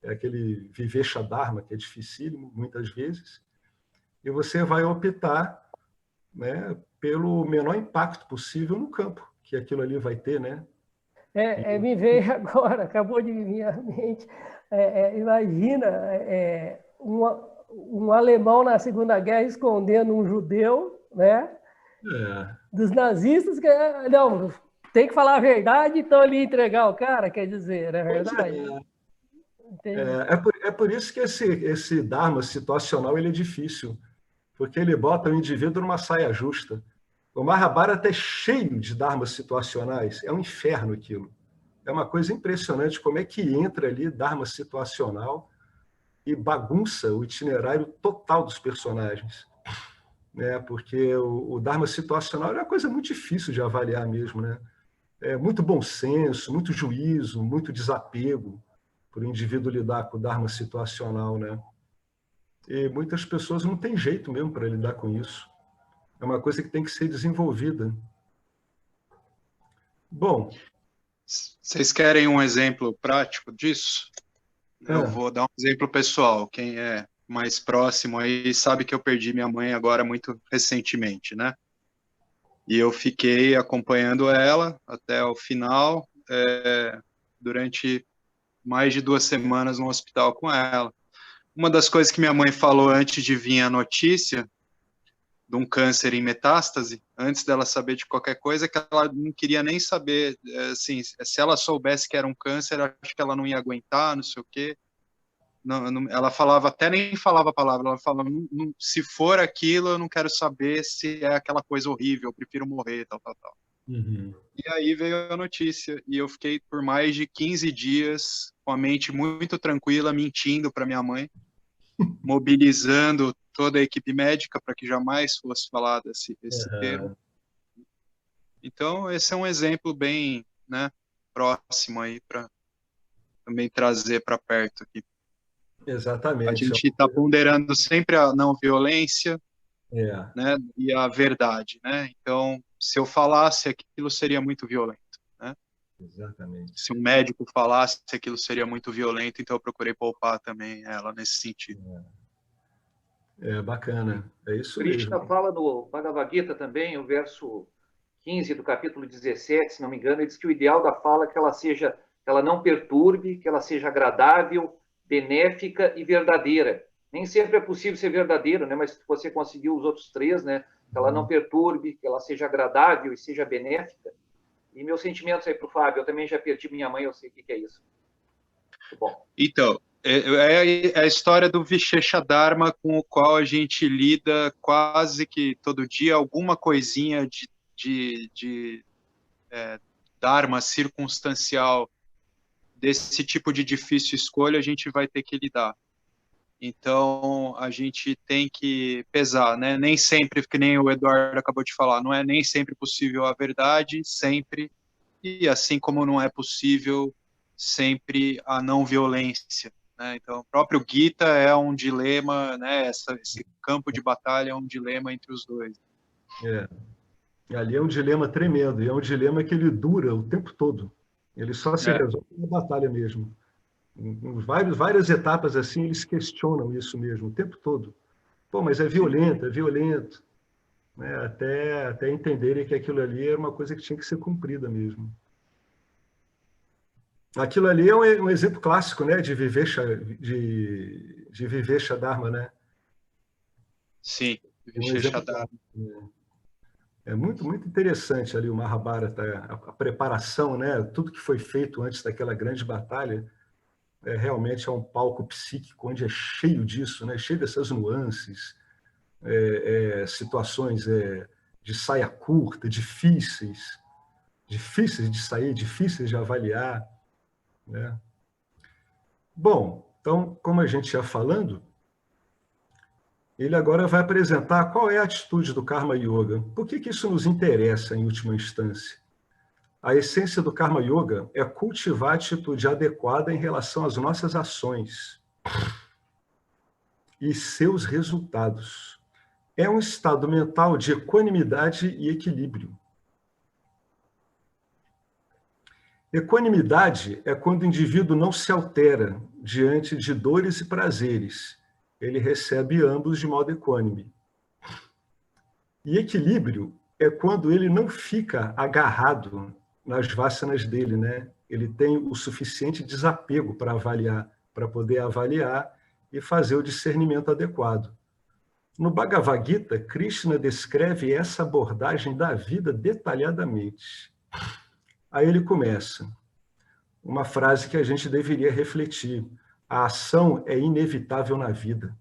É aquele vivesha dharma, que é dificílimo, muitas vezes. E você vai optar, né, pelo menor impacto possível no campo que aquilo ali vai ter, né? Me veio agora, acabou de me vir à mente. Imagina um alemão na Segunda Guerra escondendo um judeu, né? Dos nazistas, não, tem que falar a verdade, então ele entregar o cara, quer dizer, não é verdade? É por isso que esse Dharma situacional ele é difícil, porque ele bota o indivíduo numa saia justa. O Mahabharata é cheio de dharmas situacionais, é um inferno aquilo. É uma coisa impressionante como é que entra ali dharma situacional e bagunça o itinerário total dos personagens. Né? Porque o dharma situacional é uma coisa muito difícil de avaliar mesmo. Né? É muito bom senso, muito juízo, muito desapego para o indivíduo lidar com o dharma situacional. Né? E muitas pessoas não têm jeito mesmo para lidar com isso. É uma coisa que tem que ser desenvolvida. Bom. Vocês querem um exemplo prático disso? Eu vou dar um exemplo pessoal. Quem é mais próximo aí sabe que eu perdi minha mãe agora muito recentemente, né? E eu fiquei acompanhando ela até o final, durante mais de 2 semanas no hospital com ela. Uma das coisas que minha mãe falou antes de vir a notícia de um câncer em metástase, antes dela saber de qualquer coisa, que ela não queria nem saber, assim, se ela soubesse que era um câncer, acho que ela não ia aguentar, não sei o quê. Não, ela falava, até nem falava a palavra, ela falava, se for aquilo, eu não quero saber se é aquela coisa horrível, eu prefiro morrer, tal. Uhum. E aí veio a notícia, e eu fiquei por mais de 15 dias com a mente muito tranquila, mentindo para minha mãe, mobilizando toda a equipe médica para que jamais fosse falado esse termo. Então, esse é um exemplo bem, né, próximo aí para também trazer para perto aqui. Exatamente. A gente está ponderando sempre a não violência, né, e a verdade, né? Então, se eu falasse, aquilo seria muito violento. né? Exatamente. Se um médico falasse, aquilo seria muito violento, então eu procurei poupar também ela nesse sentido. Bacana, é isso Krishna mesmo. fala no Bhagavad Gita também, o verso 15 do capítulo 17, se não me engano, ele diz que o ideal da fala é que ela não perturbe, que ela seja agradável, benéfica e verdadeira. Nem sempre é possível ser verdadeiro, né? Mas se você conseguiu os outros três, né? Que ela não perturbe, que ela seja agradável e seja benéfica. E meus sentimentos aí para o Fábio, eu também já perdi minha mãe, eu sei o que é isso. Muito bom. Então, é a história do Vishesha Dharma, com o qual a gente lida quase que todo dia, alguma coisinha de Dharma circunstancial desse tipo de difícil escolha, a gente vai ter que lidar. Então, a gente tem que pesar, né? Nem sempre, que nem o Eduardo acabou de falar, não é nem sempre possível a verdade, sempre, e assim como não é possível sempre a não violência, né? Então, o próprio Gita é um dilema, né? Esse campo de batalha é um dilema entre os dois. E ali é um dilema tremendo, e é um dilema que ele dura o tempo todo. Ele só se resolve na batalha mesmo. Em várias etapas assim, eles questionam isso mesmo, o tempo todo. Pô, mas é violento. Né? Até entenderem que aquilo ali era uma coisa que tinha que ser cumprida mesmo. Aquilo ali é um exemplo clássico, né, de Vivesha Dharma, né? Sim, Vivesha Dharma. É muito, muito interessante ali o Mahabharata, a preparação, né? Tudo que foi feito antes daquela grande batalha, realmente é um palco psíquico onde é cheio disso, né? Cheio dessas nuances, situações de saia curta, difíceis de sair, difíceis de avaliar, né? Bom, então, como a gente ia falando, ele agora vai apresentar qual é a atitude do Karma Yoga. Por que isso nos interessa, em última instância? A essência do Karma Yoga é cultivar a atitude adequada em relação às nossas ações e seus resultados. É um estado mental de equanimidade e equilíbrio. Equanimidade é quando o indivíduo não se altera diante de dores e prazeres. Ele recebe ambos de modo equânime. E equilíbrio é quando ele não fica agarrado nas vássanas dele, né? Ele tem o suficiente desapego para poder avaliar e fazer o discernimento adequado. No Bhagavad Gita, Krishna descreve essa abordagem da vida detalhadamente. Aí ele começa, uma frase que a gente deveria refletir: a ação é inevitável na vida.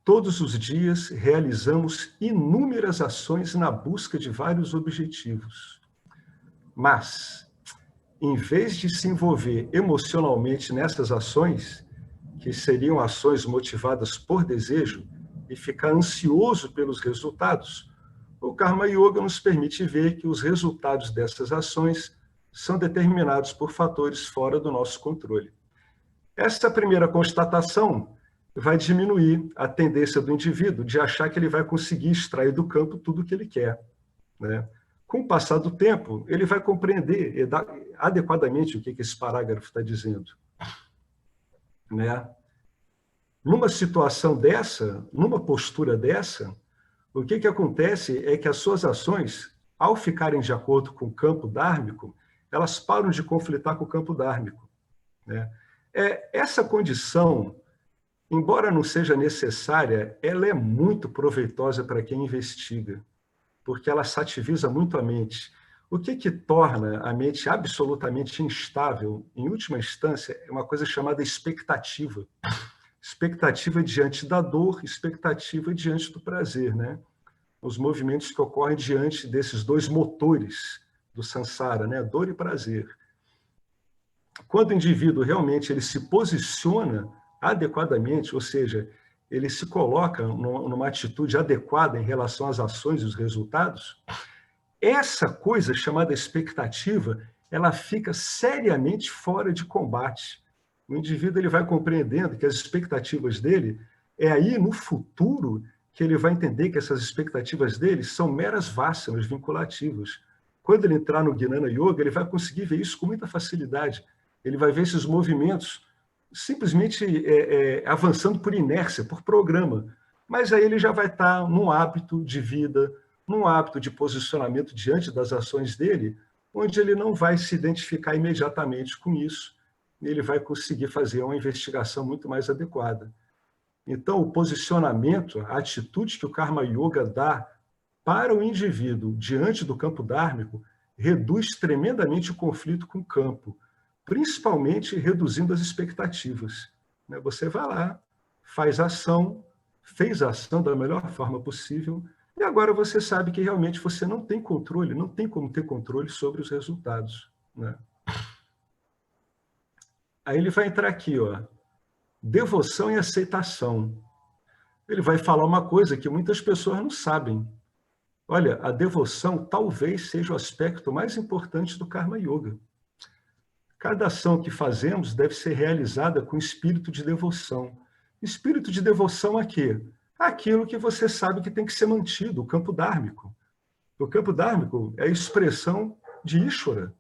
Todos os dias realizamos inúmeras ações na busca de vários objetivos. Mas, em vez de se envolver emocionalmente nessas ações, que seriam ações motivadas por desejo, e ficar ansioso pelos resultados, o Karma Yoga nos permite ver que os resultados dessas ações são determinados por fatores fora do nosso controle. Essa primeira constatação vai diminuir a tendência do indivíduo de achar que ele vai conseguir extrair do campo tudo o que ele quer, né? Com o passar do tempo, ele vai compreender adequadamente o que esse parágrafo está dizendo, né? Numa situação dessa, numa postura dessa, o que acontece é que as suas ações, ao ficarem de acordo com o campo dármico, elas param de conflitar com o campo dármico, né? Essa condição, embora não seja necessária, ela é muito proveitosa para quem investiga, porque ela sativiza muito a mente. O que torna a mente absolutamente instável, em última instância, é uma coisa chamada expectativa. Expectativa diante da dor, expectativa diante do prazer, né? Os movimentos que ocorrem diante desses dois motores do samsara, né? Dor e prazer. Quando o indivíduo realmente ele se posiciona adequadamente, ou seja, ele se coloca numa atitude adequada em relação às ações e os resultados, essa coisa chamada expectativa, ela fica seriamente fora de combate. O indivíduo ele vai compreendendo que as expectativas dele, é aí no futuro que ele vai entender que essas expectativas dele são meras vássanas vinculativas. quando ele entrar no Jnana Yoga, ele vai conseguir ver isso com muita facilidade. Ele vai ver esses movimentos simplesmente avançando por inércia, por programa. Mas aí ele já vai estar num hábito de vida, num hábito de posicionamento diante das ações dele, onde ele não vai se identificar imediatamente com isso, e ele vai conseguir fazer uma investigação muito mais adequada. Então, o posicionamento, a atitude que o Karma Yoga dá para o indivíduo diante do campo dármico reduz tremendamente o conflito com o campo, principalmente reduzindo as expectativas. Você vai lá, faz ação, fez a ação da melhor forma possível, e agora você sabe que realmente você não tem controle, não tem como ter controle sobre os resultados. Aí ele vai entrar aqui, ó, devoção e aceitação. Ele vai falar uma coisa que muitas pessoas não sabem. Olha, a devoção talvez seja o aspecto mais importante do Karma Yoga. Cada ação que fazemos deve ser realizada com espírito de devoção. Espírito de devoção a quê? Aquilo que você sabe que tem que ser mantido, o campo dármico. O campo dármico é a expressão de Ishvara.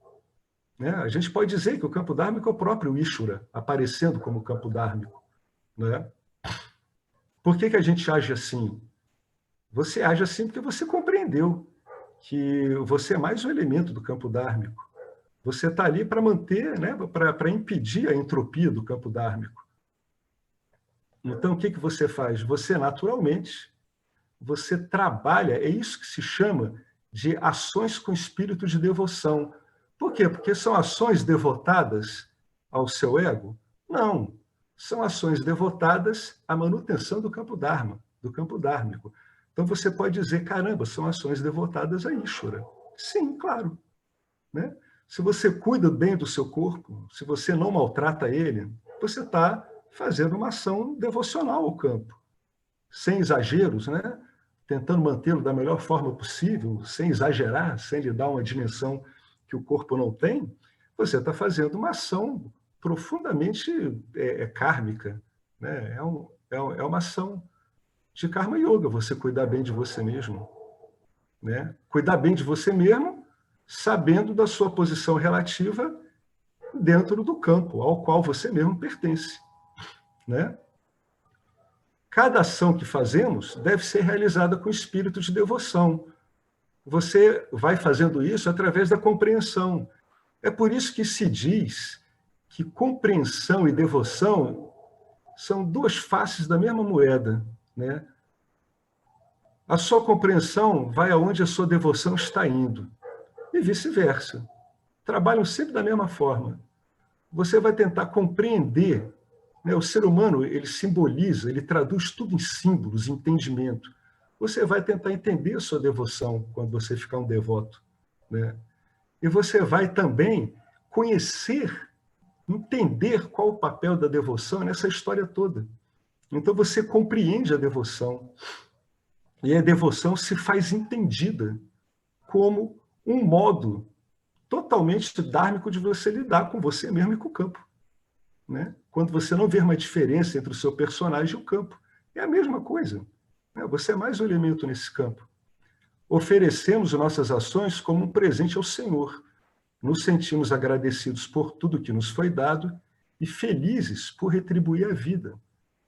A gente pode dizer que o campo dármico é o próprio Ishvara, aparecendo como campo dármico. Por que a gente age assim? Você age assim porque você compreendeu que você é mais um elemento do campo dármico. Você está ali para manter, para impedir a entropia do campo dármico. Então, o que você faz? Você, naturalmente, você trabalha, é isso que se chama de ações com espírito de devoção. Por quê? Porque são ações devotadas ao seu ego? Não. São ações devotadas à manutenção do campo dharma, do campo dármico. Então, você pode dizer, caramba, são ações devotadas a Ishvara. Sim, claro. Se você cuida bem do seu corpo, se você não maltrata ele, você está fazendo uma ação devocional ao campo, sem exageros, tentando mantê-lo da melhor forma possível, sem exagerar, sem lhe dar uma dimensão que o corpo não tem, você está fazendo uma ação profundamente kármica. É uma ação de Karma Yoga, você cuidar bem de você mesmo. Cuidar bem de você mesmo, sabendo da sua posição relativa dentro do campo ao qual você mesmo pertence. Cada ação que fazemos deve ser realizada com espírito de devoção. Você vai fazendo isso através da compreensão. É por isso que se diz que compreensão e devoção são duas faces da mesma moeda. A sua compreensão vai aonde a sua devoção está indo. E vice-versa. Trabalham sempre da mesma forma. Você vai tentar compreender. O ser humano, ele simboliza, ele traduz tudo em símbolos, em entendimento. Você vai tentar entender a sua devoção quando você ficar um devoto. E você vai também conhecer, entender qual o papel da devoção nessa história toda. Então você compreende a devoção. E a devoção se faz entendida como um modo totalmente dármico de você lidar com você mesmo e com o campo. Quando você não vê uma diferença entre o seu personagem e o campo. É a mesma coisa. Você é mais um elemento nesse campo. Oferecemos nossas ações como um presente ao Senhor. Nos sentimos agradecidos por tudo que nos foi dado e felizes por retribuir a vida.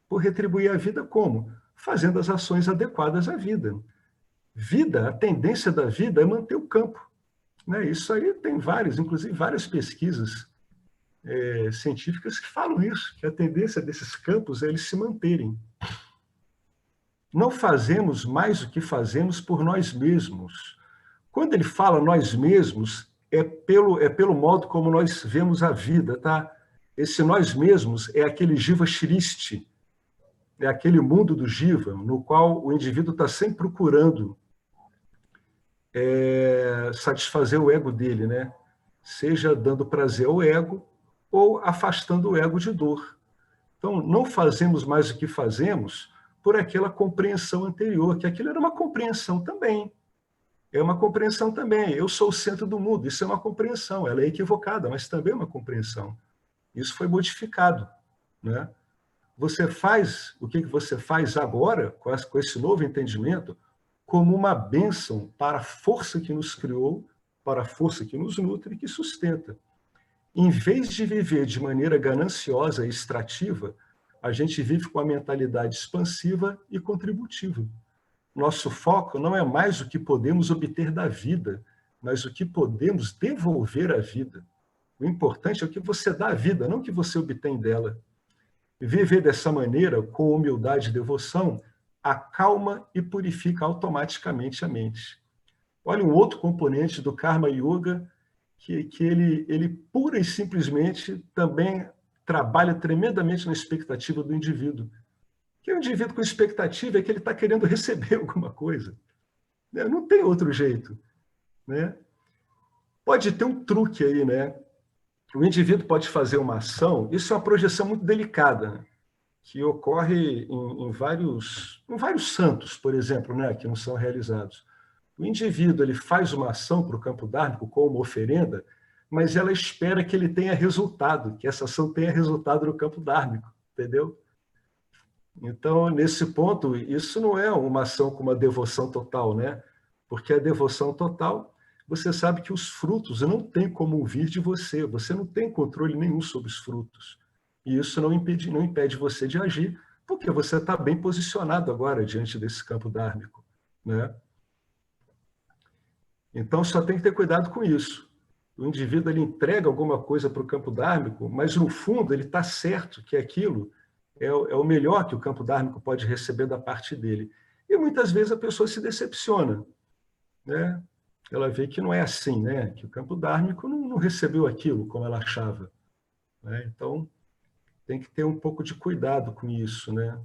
Por retribuir a vida como? Fazendo as ações adequadas à vida. Vida, a tendência da vida é manter o campo. Isso aí tem inclusive várias pesquisas científicas que falam isso, que a tendência desses campos é eles se manterem. Não fazemos mais o que fazemos por nós mesmos. Quando ele fala nós mesmos, é pelo modo como nós vemos a vida, tá? Esse nós mesmos é aquele Jiva Shristi, é aquele mundo do Jiva, no qual o indivíduo está sempre procurando satisfazer o ego dele, seja dando prazer ao ego ou afastando o ego de dor. Então, não fazemos mais o que fazemos por aquela compreensão anterior, que aquilo era uma compreensão também. É uma compreensão também. Eu sou o centro do mundo. Isso é uma compreensão. Ela é equivocada, mas também é uma compreensão. Isso foi modificado. Você faz o que você faz agora, com esse novo entendimento, como uma bênção para a força que nos criou para a força que nos nutre e que sustenta. Em vez de viver de maneira gananciosa e extrativa, a gente vive com a mentalidade expansiva e contributiva. Nosso foco não é mais o que podemos obter da vida, mas o que podemos devolver à vida. O importante é o que você dá à vida, não o que você obtém dela. Viver dessa maneira, com humildade e devoção, acalma e purifica automaticamente a mente. Olha um outro componente do Karma Yoga, que ele pura e simplesmente também trabalha tremendamente na expectativa do indivíduo. Que o indivíduo com expectativa é que ele está querendo receber alguma coisa. Não tem outro jeito. Né? Pode ter um truque aí, né? O indivíduo pode fazer uma ação, isso é uma projeção muito delicada, né? Que ocorre em vários santos, por exemplo, né? Que não são realizados. O indivíduo ele faz uma ação para o campo dármico como uma oferenda, mas ela espera que ele tenha resultado, que essa ação tenha resultado no campo dármico, entendeu? Então, nesse ponto, isso não é uma ação com uma devoção total, né? Porque a devoção total, você sabe que os frutos não têm como vir de você, você não tem controle nenhum sobre os frutos. E isso não impede você de agir, porque você está bem posicionado agora diante desse campo dármico, né? Então, só tem que ter cuidado com isso. O indivíduo ele entrega alguma coisa para o campo dármico, mas, no fundo, ele está certo que aquilo é o melhor que o campo dármico pode receber da parte dele. E, muitas vezes, a pessoa se decepciona, né? Ela vê que não é assim, né? Que o campo dármico não recebeu aquilo como ela achava, né? Então, tem que ter um pouco de cuidado com isso, né?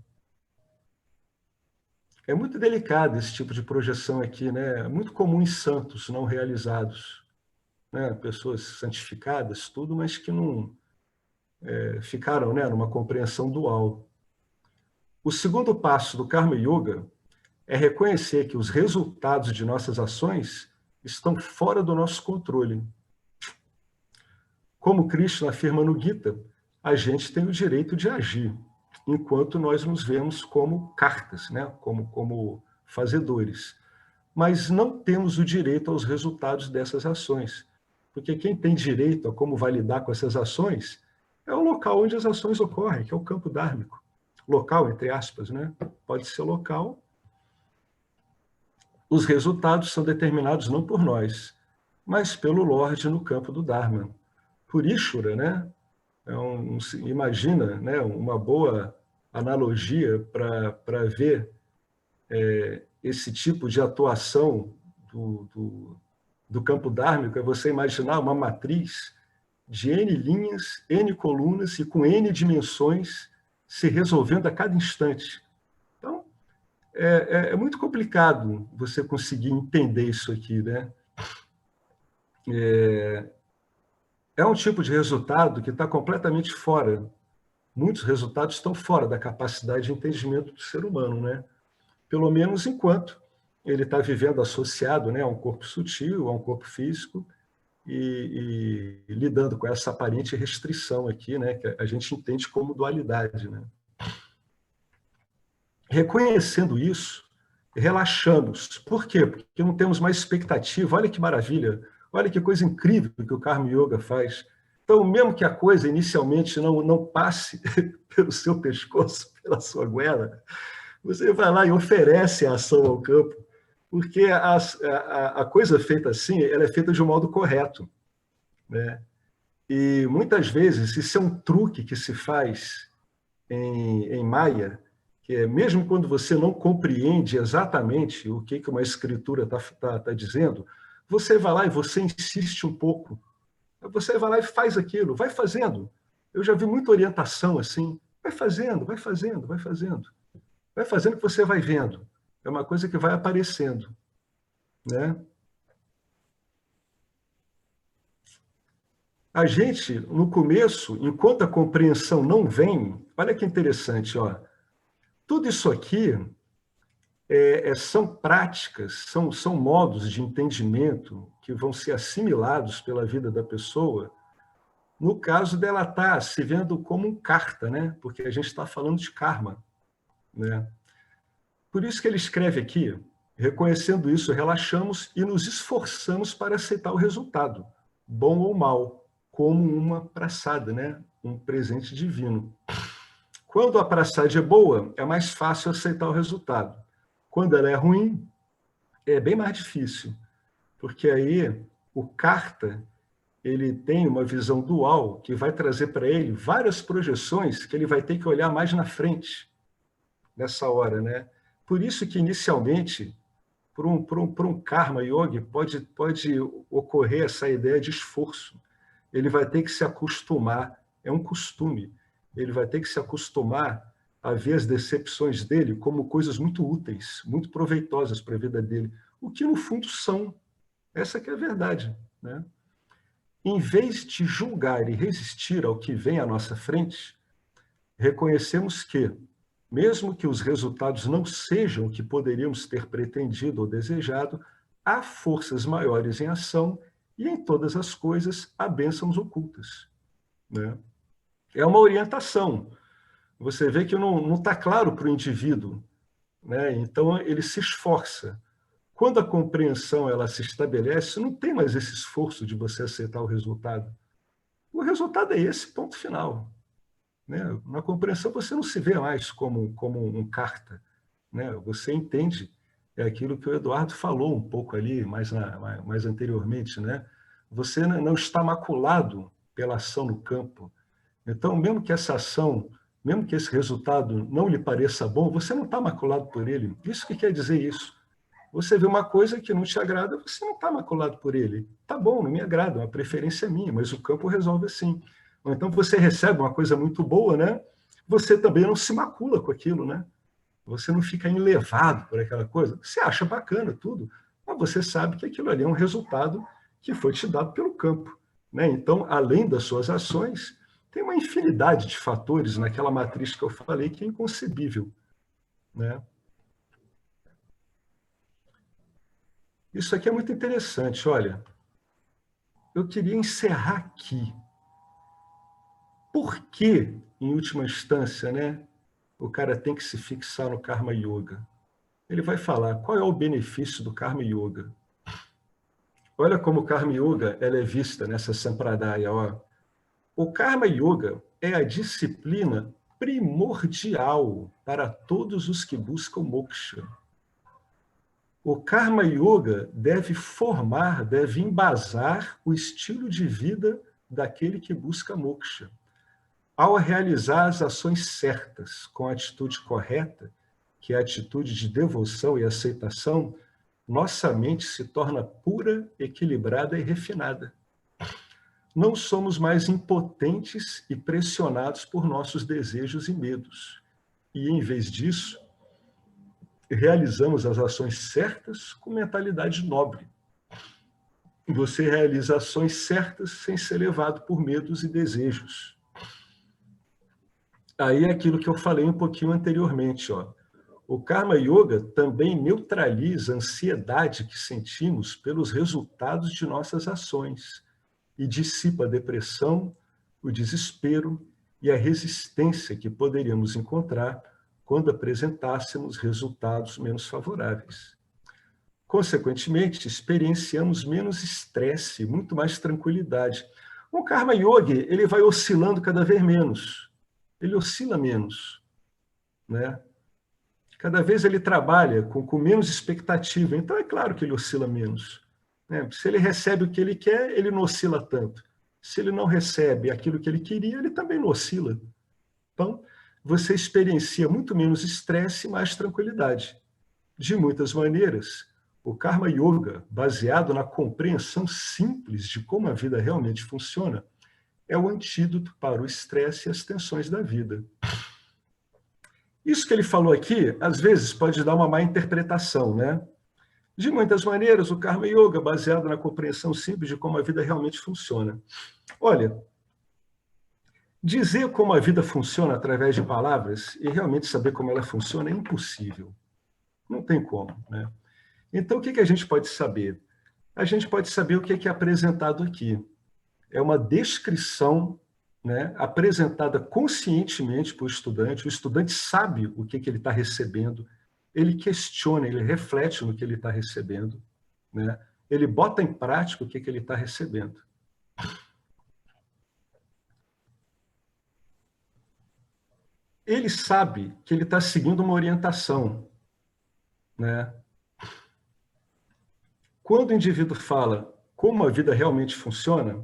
É muito delicado esse tipo de projeção aqui, né? É muito comum em santos não realizados, né? Pessoas santificadas, tudo, mas que não ficaram, né, numa compreensão dual. O segundo passo do Karma Yoga é reconhecer que os resultados de nossas ações estão fora do nosso controle. Como Krishna afirma no Gita, a gente tem o direito de agir, enquanto nós nos vemos como kartas, né? como fazedores. Mas não temos o direito aos resultados dessas ações, porque quem tem direito a como vai lidar com essas ações é o local onde as ações ocorrem, que é o campo dármico. Local, entre aspas, né? Pode ser local. Os resultados são determinados não por nós, mas pelo Lorde no campo do Dharma. Por Ishvara, né? Imagina, né, uma boa analogia para ver esse tipo de atuação do campo dármico, é você imaginar uma matriz de N linhas, N colunas e com N dimensões se resolvendo a cada instante. Então, é muito complicado você conseguir entender isso aqui, né? É um tipo de resultado que está completamente fora. Muitos resultados estão fora da capacidade de entendimento do ser humano, né? Pelo menos enquanto ele está vivendo associado, né, a um corpo sutil, a um corpo físico, e lidando com essa aparente restrição aqui, né, que a gente entende como dualidade, né? Reconhecendo isso, relaxamos. Por quê? Porque não temos mais expectativa. Olha que maravilha, olha que coisa incrível que o Karma Yoga faz. Então, mesmo que a coisa inicialmente não passe pelo seu pescoço, pela sua goela, você vai lá e oferece a ação ao campo, porque a coisa feita assim, ela é feita de um modo correto, né? E muitas vezes isso é um truque que se faz em Maya, que é mesmo quando você não compreende exatamente o que uma escritura está dizendo, você vai lá e você insiste um pouco. Você vai lá e faz aquilo, vai fazendo. Eu já vi muita orientação assim, vai fazendo, vai fazendo, vai fazendo. Vai fazendo que você vai vendo. É uma coisa que vai aparecendo, né? A gente, no começo, enquanto a compreensão não vem, olha que interessante, ó. Tudo isso aqui são práticas, são modos de entendimento que vão ser assimilados pela vida da pessoa, no caso dela estar se vendo como um karta, né? Porque a gente está falando de karma, né? Por isso que ele escreve aqui, Reconhecendo isso, relaxamos e nos esforçamos para aceitar o resultado, bom ou mal, como uma praçada, né? Um presente divino. Quando a praçade é boa, é mais fácil aceitar o resultado. Quando ela é ruim, é bem mais difícil, porque aí o Karta, ele tem uma visão dual que vai trazer para ele várias projeções que ele vai ter que olhar mais na frente nessa hora, né? Por isso que, inicialmente, por um karma yogi, pode ocorrer essa ideia de esforço. Ele vai ter que se acostumar, é um costume, ele vai ter que se acostumar a ver as decepções dele como coisas muito úteis, muito proveitosas para a vida dele, o que, no fundo, são. Essa que é a verdade, né? Em vez de julgar e resistir ao que vem à nossa frente, reconhecemos que, mesmo que os resultados não sejam o que poderíamos ter pretendido ou desejado, há forças maiores em ação e em todas as coisas há bênçãos ocultas, né? É uma orientação. Você vê que não está claro para o indivíduo, né? Então ele se esforça. Quando a compreensão ela se estabelece, não tem mais esse esforço de você aceitar o resultado. O resultado é esse, ponto final, né? Na compreensão você não se vê mais como um Karta, né? Você entende, é aquilo que o Eduardo falou um pouco ali, mais anteriormente, né? Você não está maculado pela ação no campo. Então, mesmo que essa ação, mesmo que esse resultado não lhe pareça bom, você não está maculado por ele. Isso que quer dizer isso. Você vê uma coisa que não te agrada, você não está maculado por ele. Tá bom, não me agrada, é uma preferência minha, mas o campo resolve assim. Ou então você recebe uma coisa muito boa, né? Você também não se macula com aquilo, né? Você não fica enlevado por aquela coisa. Você acha bacana tudo, mas você sabe que aquilo ali é um resultado que foi te dado pelo campo, né? Então, além das suas ações, tem uma infinidade de fatores naquela matriz que eu falei que é inconcebível, né? Isso aqui é muito interessante. Olha, eu queria encerrar aqui. Por que, em última instância, né, o cara tem que se fixar no Karma Yoga? Ele vai falar qual é o benefício do Karma Yoga. Olha como o Karma Yoga ela é vista nessa Sampradaya. Ó. O Karma Yoga é a disciplina primordial para todos os que buscam moksha. O Karma Yoga deve formar, deve embasar o estilo de vida daquele que busca moksha. Ao realizar as ações certas, com a atitude correta, que é a atitude de devoção e aceitação, nossa mente se torna pura, equilibrada e refinada. Não somos mais impotentes e pressionados por nossos desejos e medos. E, em vez disso, realizamos as ações certas com mentalidade nobre. Você realiza ações certas sem ser levado por medos e desejos. Aí é aquilo que eu falei um pouquinho anteriormente. Ó. O Karma Yoga também neutraliza a ansiedade que sentimos pelos resultados de nossas ações e dissipa a depressão, o desespero e a resistência que poderíamos encontrar quando apresentássemos resultados menos favoráveis. Consequentemente, experienciamos menos estresse, muito mais tranquilidade. O Karma Yogi, ele vai oscilando cada vez menos. Ele oscila menos, né? Cada vez ele trabalha com menos expectativa, então é claro que ele oscila menos, né? Se ele recebe o que ele quer, ele não oscila tanto. Se ele não recebe aquilo que ele queria, ele também não oscila. Então, você experiencia muito menos estresse e mais tranquilidade. De muitas maneiras, o Karma Yoga, baseado na compreensão simples de como a vida realmente funciona, é o antídoto para o estresse e as tensões da vida. Isso que ele falou aqui, às vezes, pode dar uma má interpretação, né? De muitas maneiras, o Karma Yoga, baseado na compreensão simples de como a vida realmente funciona. Olha, dizer como a vida funciona através de palavras e realmente saber como ela funciona é impossível. Não tem como, né? Então, o que a gente pode saber? A gente pode saber o que é apresentado aqui. É uma descrição, né, apresentada conscientemente para o estudante. O estudante sabe o que ele está recebendo. ele questiona, ele reflete no que ele está recebendo, né? Ele bota em prática o que ele está recebendo. Ele sabe que ele está seguindo uma orientação, né? Quando o indivíduo fala como a vida realmente funciona,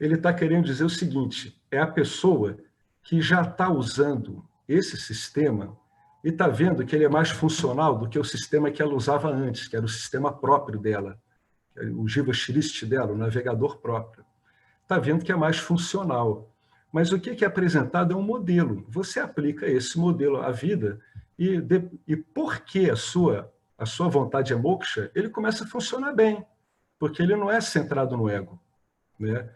ele está querendo dizer o seguinte: é a pessoa que já está usando esse sistema e está vendo que ele é mais funcional do que o sistema que ela usava antes, que era o sistema próprio dela, o JavaScript dela, o navegador próprio. Está vendo que é mais funcional. Mas o que é apresentado é um modelo. Você aplica esse modelo à vida e porque a sua vontade é moksha, ele começa a funcionar bem, porque ele não é centrado no ego, né?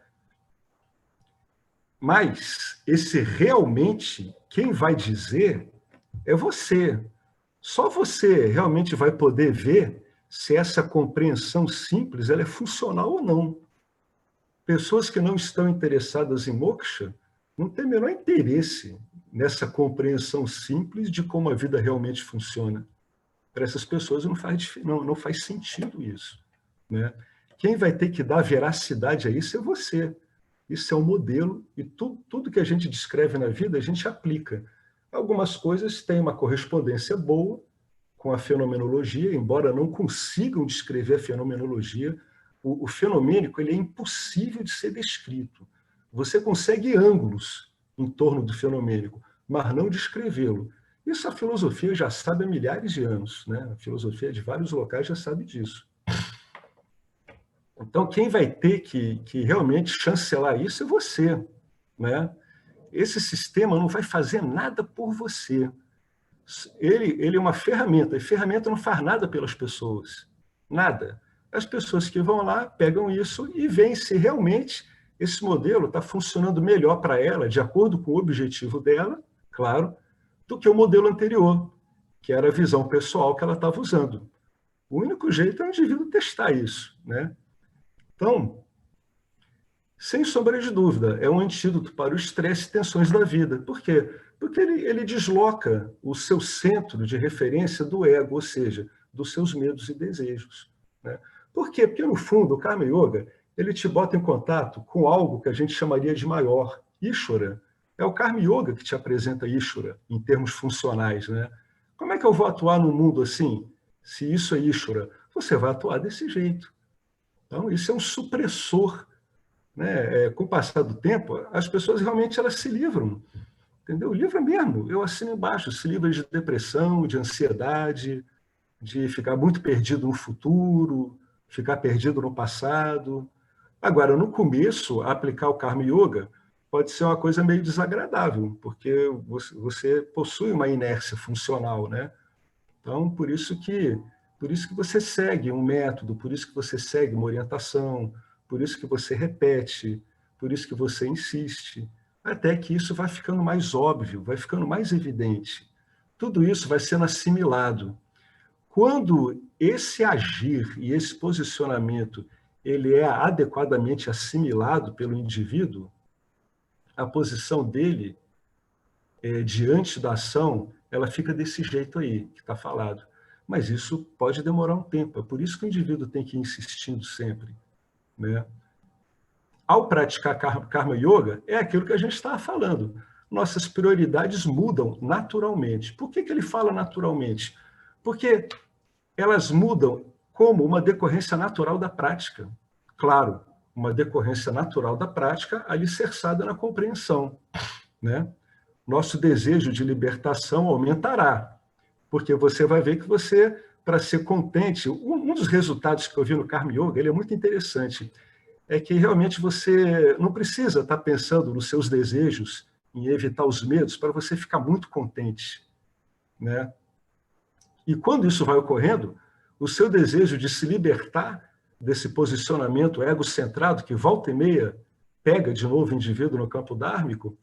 Mas esse realmente, quem vai dizer é você. Só você realmente vai poder ver se essa compreensão simples ela é funcional ou não. Pessoas que não estão interessadas em moksha não têm o menor interesse nessa compreensão simples de como a vida realmente funciona. Para essas pessoas não faz sentido isso, né? Quem vai ter que dar veracidade a isso é você. Isso é um modelo e tudo que a gente descreve na vida a gente aplica. Algumas coisas têm uma correspondência boa com a fenomenologia, embora não consigam descrever a fenomenologia. O fenomênico ele é impossível de ser descrito. Você consegue ângulos em torno do fenomênico, mas não descrevê-lo. Isso a filosofia já sabe há milhares de anos, né? A filosofia de vários locais já sabe disso. Então, quem vai ter que realmente chancelar isso é você, né? Esse sistema não vai fazer nada por você. Ele é uma ferramenta, e ferramenta não faz nada pelas pessoas. Nada. As pessoas que vão lá, pegam isso e veem se realmente esse modelo está funcionando melhor para ela, de acordo com o objetivo dela, claro, do que o modelo anterior, que era a visão pessoal que ela estava usando. O único jeito é o indivíduo testar isso, né? Então, sem sombra de dúvida, é um antídoto para o estresse e tensões da vida. Por quê? Porque ele desloca o seu centro de referência do ego, ou seja, dos seus medos e desejos, né? Por quê? Porque, no fundo, o Karma Yoga ele te bota em contato com algo que a gente chamaria de maior, Ishvara. É o Karma Yoga que te apresenta Ishvara, em termos funcionais, né? Como é que eu vou atuar no mundo assim? Se isso é Ishvara, você vai atuar desse jeito. Então, isso é um supressor, né? Com o passar do tempo, as pessoas realmente elas se livram, entendeu? Livra mesmo, eu assino embaixo, se livra de depressão, de ansiedade, de ficar muito perdido no futuro, ficar perdido no passado. Agora, no começo, aplicar o Karma Yoga pode ser uma coisa meio desagradável, porque você possui uma inércia funcional, né? Então, por isso que você segue um método, por isso que você segue uma orientação, por isso que você repete, por isso que você insiste, até que isso vai ficando mais óbvio, vai ficando mais evidente. Tudo isso vai sendo assimilado. Quando esse agir e esse posicionamento ele é adequadamente assimilado pelo indivíduo, a posição dele diante da ação, ela fica desse jeito aí, que está falado. Mas isso pode demorar um tempo, é por isso que o indivíduo tem que ir insistindo sempre, né? Ao praticar Karma Yoga, é aquilo que a gente estava falando. Nossas prioridades mudam naturalmente. Por que ele fala naturalmente? Porque elas mudam como uma decorrência natural da prática. Claro, uma decorrência natural da prática alicerçada na compreensão, né? Nosso desejo de libertação aumentará, porque você vai ver que você, para ser contente, um dos resultados que eu vi no Karma Yoga, ele é muito interessante, é que realmente você não precisa estar pensando nos seus desejos, em evitar os medos, para você ficar muito contente, né? E quando isso vai ocorrendo, o seu desejo de se libertar desse posicionamento egocentrado que volta e meia pega de novo o indivíduo no campo dármico,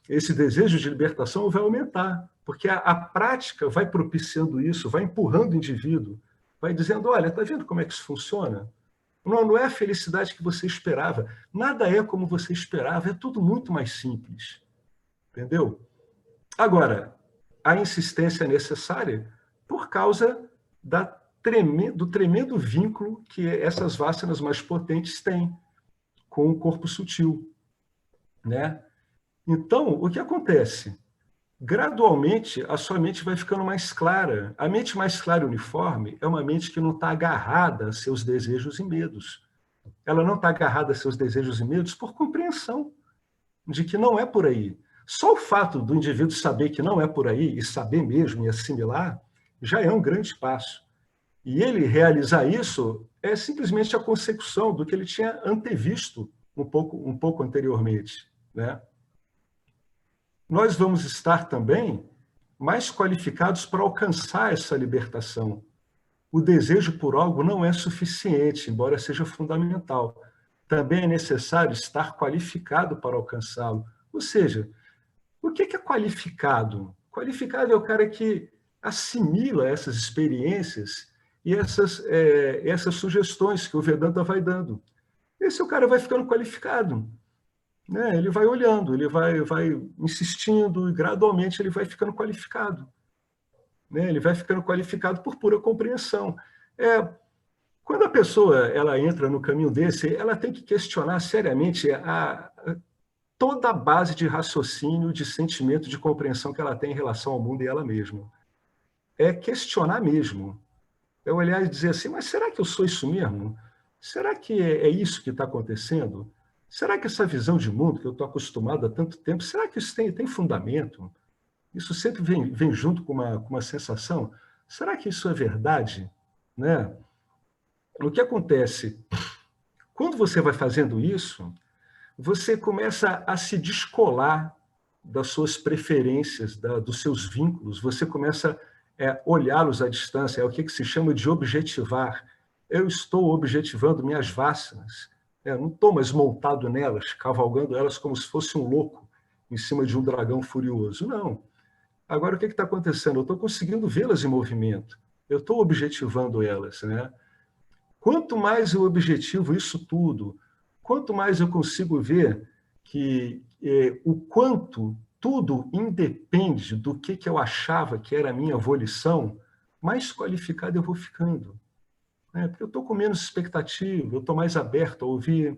esse desejo de libertação vai aumentar, porque a prática vai propiciando isso, vai empurrando o indivíduo, vai dizendo, olha, está vendo como é que isso funciona? Não é a felicidade que você esperava, nada é como você esperava, é tudo muito mais simples, entendeu? Agora, a insistência é necessária, por causa do tremendo vínculo que essas vássanas mais potentes têm com o corpo sutil, né? Então, o que acontece? Gradualmente, a sua mente vai ficando mais clara. A mente mais clara e uniforme é uma mente que não está agarrada a seus desejos e medos. Ela não está agarrada a seus desejos e medos por compreensão de que não é por aí. Só o fato do indivíduo saber que não é por aí, e saber mesmo, e assimilar, já é um grande passo. E ele realizar isso é simplesmente a consecução do que ele tinha antevisto um pouco anteriormente, né? Nós vamos estar também mais qualificados para alcançar essa libertação. O desejo por algo não é suficiente, embora seja fundamental. Também é necessário estar qualificado para alcançá-lo. Ou seja, o que é qualificado? Qualificado é o cara que assimila essas experiências e essas sugestões que o Vedanta vai dando. Esse o cara vai ficando qualificado, né? Ele vai olhando, ele vai insistindo e gradualmente ele vai ficando qualificado, né? Ele vai ficando qualificado por pura compreensão. Quando a pessoa ela entra no caminho desse, ela tem que questionar seriamente toda a base de raciocínio, de sentimento, de compreensão que ela tem em relação ao mundo e ela mesma. É questionar mesmo. É olhar e dizer assim, mas será que eu sou isso mesmo? Será que é isso que está acontecendo? Será que essa visão de mundo que eu estou acostumado há tanto tempo, será que isso tem fundamento? Isso sempre vem junto com uma sensação? Será que isso é verdade? Né? O que acontece? Quando você vai fazendo isso, você começa a se descolar das suas preferências, dos seus vínculos, você começa a olhá-los à distância, é o que se chama de objetivar. Eu estou objetivando minhas vássanas, não estou mais montado nelas, cavalgando elas como se fosse um louco em cima de um dragão furioso. Não. Agora, o que está acontecendo? Eu estou conseguindo vê-las em movimento, eu estou objetivando elas, né? Quanto mais eu objetivo isso tudo, quanto mais eu consigo ver que o quanto tudo independe do que eu achava que era a minha volição, mais qualificado eu vou ficando. Porque eu estou com menos expectativa, eu estou mais aberto a ouvir,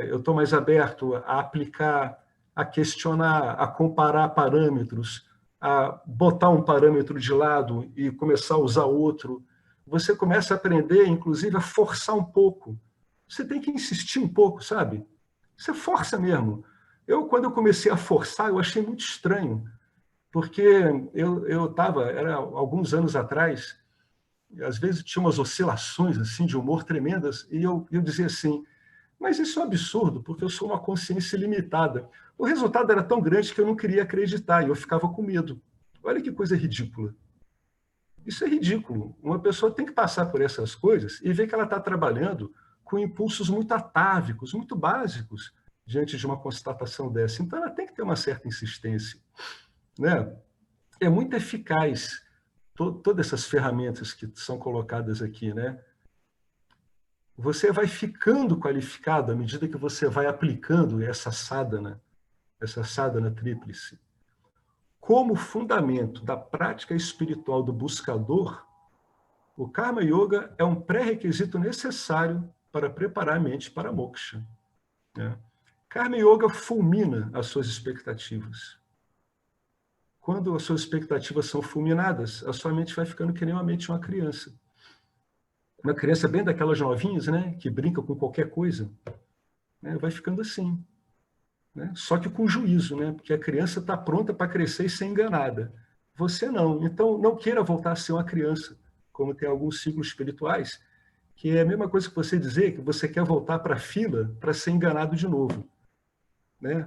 eu estou mais aberto a aplicar, a questionar, a comparar parâmetros, a botar um parâmetro de lado e começar a usar outro. Você começa a aprender, inclusive, a forçar um pouco. Você tem que insistir um pouco, sabe? Você força mesmo. Quando eu comecei a forçar, eu achei muito estranho, porque era alguns anos atrás, às vezes tinha umas oscilações assim, de humor tremendas, e eu dizia assim, mas isso é um absurdo, porque eu sou uma consciência limitada. O resultado era tão grande que eu não queria acreditar, e eu ficava com medo. Olha que coisa ridícula. Isso é ridículo. Uma pessoa tem que passar por essas coisas e ver que ela está trabalhando com impulsos muito atávicos, muito básicos, diante de uma constatação dessa. Então, ela tem que ter uma certa insistência, né? É muito eficaz todas essas ferramentas que são colocadas aqui, né? Você vai ficando qualificado à medida que você vai aplicando essa sadhana tríplice. Como fundamento da prática espiritual do buscador, o Karma Yoga é um pré-requisito necessário para preparar a mente para a moksha. Karma Yoga fulmina as suas expectativas. Quando as suas expectativas são fulminadas, a sua mente vai ficando que nem uma mente de uma criança. Uma criança bem daquelas novinhas, né, que brinca com qualquer coisa, né, vai ficando assim. Né? Só que com juízo, né, porque a criança está pronta para crescer e ser enganada. Você não. Então, não queira voltar a ser uma criança, como tem alguns ciclos espirituais, que é a mesma coisa que você dizer que você quer voltar para a fila para ser enganado de novo. Né?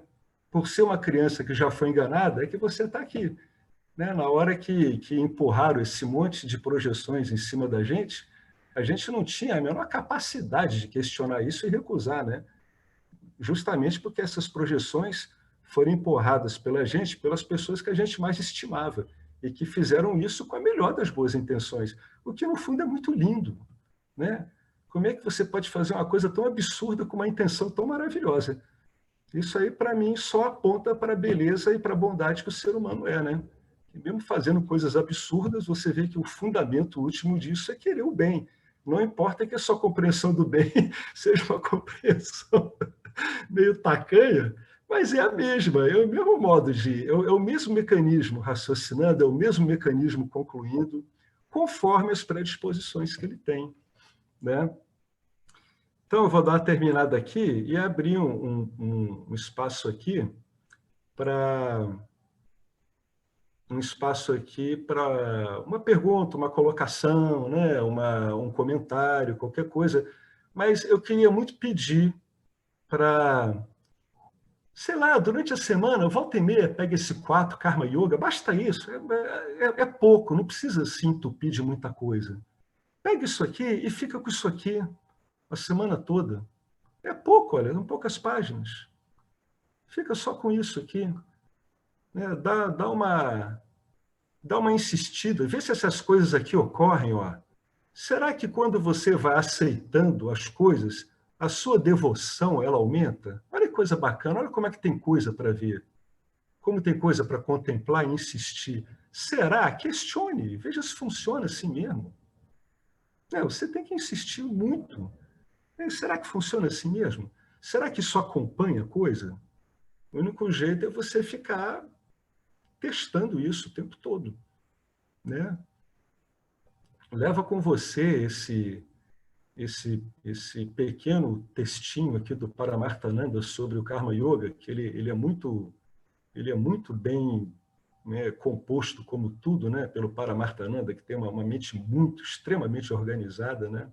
Por ser uma criança que já foi enganada, é que você está aqui. Né? Na hora que empurraram esse monte de projeções em cima da gente, a gente não tinha a menor capacidade de questionar isso e recusar, né? Justamente porque essas projeções foram empurradas pela gente, pelas pessoas que a gente mais estimava, e que fizeram isso com a melhor das boas intenções, o que, no fundo, é muito lindo. Né? Como é que você pode fazer uma coisa tão absurda com uma intenção tão maravilhosa? Isso aí, para mim, só aponta para a beleza e para a bondade que o ser humano é, né? E mesmo fazendo coisas absurdas, você vê que o fundamento último disso é querer o bem. Não importa que a sua compreensão do bem seja uma compreensão meio tacanha, mas é a mesma, é o mesmo modo de... É o mesmo mecanismo raciocinando, é o mesmo mecanismo concluindo, conforme as predisposições que ele tem, né? Então, eu vou dar uma terminada aqui e abrir um espaço aqui para uma pergunta, uma colocação, né? Um comentário, qualquer coisa. Mas eu queria muito pedir para, sei lá, durante a semana, volta e meia, pega esse 4, Karma Yoga, basta isso, é pouco, não precisa se entupir de muita coisa. Pega isso aqui e fica com isso aqui a semana toda. É pouco, olha, são poucas páginas. Fica só com isso aqui. Né? Dá uma insistida, vê se essas coisas aqui ocorrem. Ó. Será que quando você vai aceitando as coisas, a sua devoção ela aumenta? Olha que coisa bacana, olha como é que tem coisa para ver. Como tem coisa para contemplar e insistir. Será? Questione, veja se funciona assim mesmo. Você tem que insistir muito. Será que funciona assim mesmo? Será que isso acompanha a coisa? O único jeito é você ficar testando isso o tempo todo, né? Leva com você esse pequeno textinho aqui do Paramarthananda sobre o Karma Yoga, que ele é muito bem, né, composto, como tudo, né, pelo Paramarthananda, que tem uma mente extremamente organizada, né?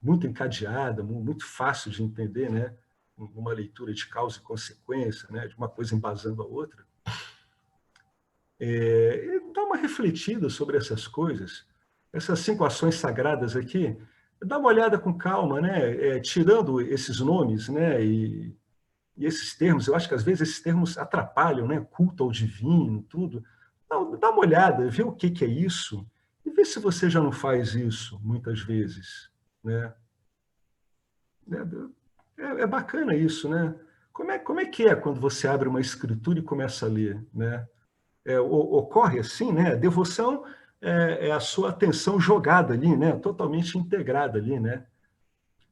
Muito encadeada, muito fácil de entender, né? Uma leitura de causa e consequência, né? De uma coisa embasando a outra. E dá uma refletida sobre essas coisas, essas 5 ações sagradas aqui, dá uma olhada com calma, né? Tirando esses nomes, né? E esses termos, eu acho que às vezes esses termos atrapalham, né? Culto ao divino, tudo. Dá uma olhada, vê o que é isso, e vê se você já não faz isso muitas vezes, né? É bacana isso, né? Como é que é quando você abre uma escritura e começa a ler, né? Ocorre assim, né? A devoção é a sua atenção jogada ali, né? Totalmente integrada ali, né?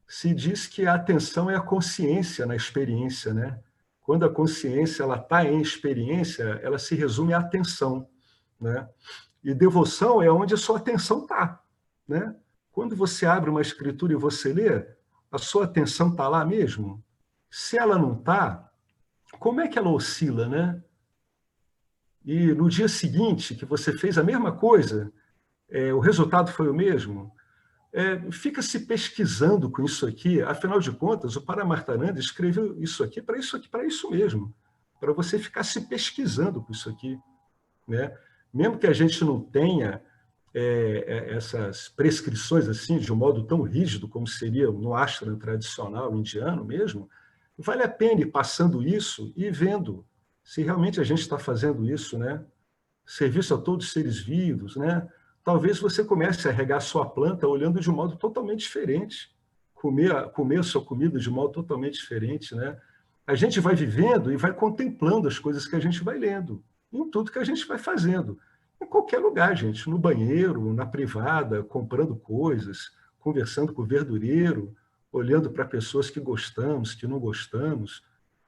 Se diz que a atenção é a consciência na experiência, né? Quando a consciência ela está em experiência, ela se resume à atenção, né? E devoção é onde a sua atenção está, né? Quando você abre uma escritura e você lê, a sua atenção está lá mesmo? Se ela não está, como é que ela oscila, né? E no dia seguinte que você fez a mesma coisa, o resultado foi o mesmo? Fica se pesquisando com isso aqui. Afinal de contas, o Paramarthananda escreveu isso aqui, para isso mesmo, para você ficar se pesquisando com isso aqui, né? Mesmo que a gente não tenha essas prescrições assim de um modo tão rígido como seria no ashram tradicional indiano mesmo, vale a pena ir passando isso e vendo se realmente a gente está fazendo isso, né? Serviço a todos os seres vivos, né? Talvez você comece a regar sua planta olhando de um modo totalmente diferente, comer a sua comida de um modo totalmente diferente, né? A gente vai vivendo e vai contemplando as coisas que a gente vai lendo, em tudo que a gente vai fazendo. Em qualquer lugar, gente, no banheiro, na privada, comprando coisas, conversando com o verdureiro, olhando para pessoas que gostamos, que não gostamos.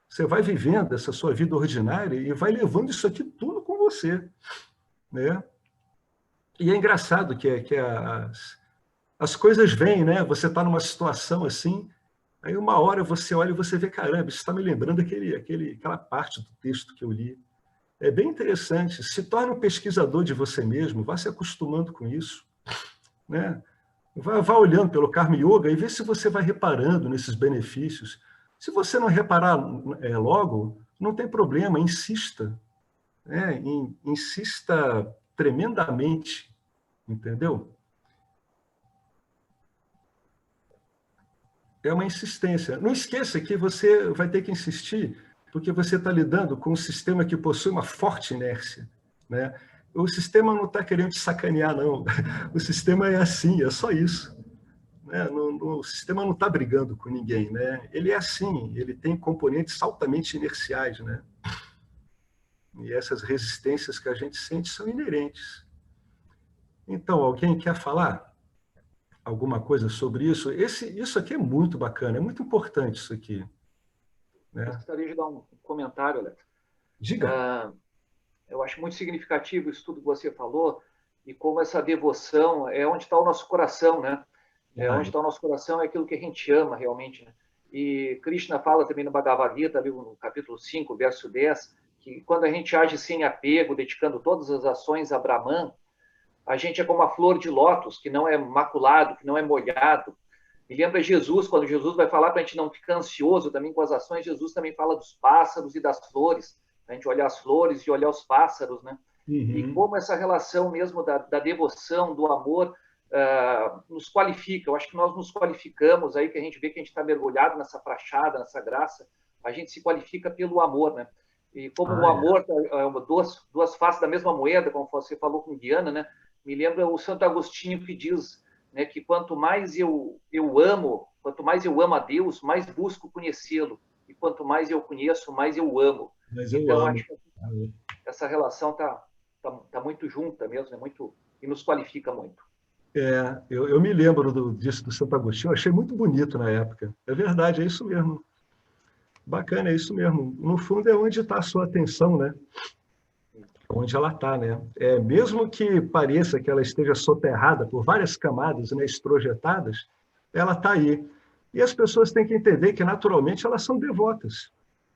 Você vai vivendo essa sua vida ordinária e vai levando isso aqui tudo com você, né? E é engraçado que as coisas vêm, né? Você está numa situação assim, aí uma hora você olha e você vê, caramba, isso está me lembrando aquela parte do texto que eu li. É bem interessante. Se torne um pesquisador de você mesmo, vá se acostumando com isso, né? Vá olhando pelo Karma Yoga e vê se você vai reparando nesses benefícios. Se você não reparar logo, não tem problema, insista. Né? Insista tremendamente, entendeu? É uma insistência. Não esqueça que você vai ter que insistir porque você está lidando com um sistema que possui uma forte inércia, né? O sistema não está querendo te sacanear, não. O sistema é assim, é só isso. Né? O sistema não está brigando com ninguém, né? Ele é assim, ele tem componentes altamente inerciais, né? E essas resistências que a gente sente são inerentes. Então, alguém quer falar alguma coisa sobre isso? Isso aqui é muito bacana, é muito importante isso aqui. Né? Gostaria de dar um comentário, Alex. Diga. Eu acho muito significativo isso tudo que você falou, e como essa devoção é onde está o nosso coração, né? Onde está o nosso coração é aquilo que a gente ama realmente, né? E Krishna fala também no Bhagavad Gita, ali no capítulo 5, verso 10, que quando a gente age sem apego, dedicando todas as ações a Brahman, a gente é como a flor de lótus, que não é maculado, que não é molhado. Me lembra Jesus, quando Jesus vai falar para a gente não ficar ansioso também com as ações, Jesus também fala dos pássaros e das flores, a gente olhar as flores e olhar os pássaros, né? Uhum. E como essa relação mesmo da devoção, do amor, nos qualifica. Eu acho que nós nos qualificamos aí, que a gente vê que a gente está mergulhado nessa prachada, nessa graça, a gente se qualifica pelo amor, né? E como o amor duas faces da mesma moeda, como você falou com Diana, né? Me lembra o Santo Agostinho que diz, né, que quanto mais eu amo a Deus, mais busco conhecê-lo. E quanto mais eu conheço, mais eu amo. Então, acho que essa relação tá muito junta mesmo, e nos qualifica muito. Eu me lembro disso do Santo Agostinho, achei muito bonito na época. É verdade, é isso mesmo. Bacana, é isso mesmo. No fundo é onde está a sua atenção, né? Onde ela está, né? Mesmo que pareça que ela esteja soterrada por várias camadas, né, estrojetadas, ela está aí. E as pessoas têm que entender que, naturalmente, elas são devotas.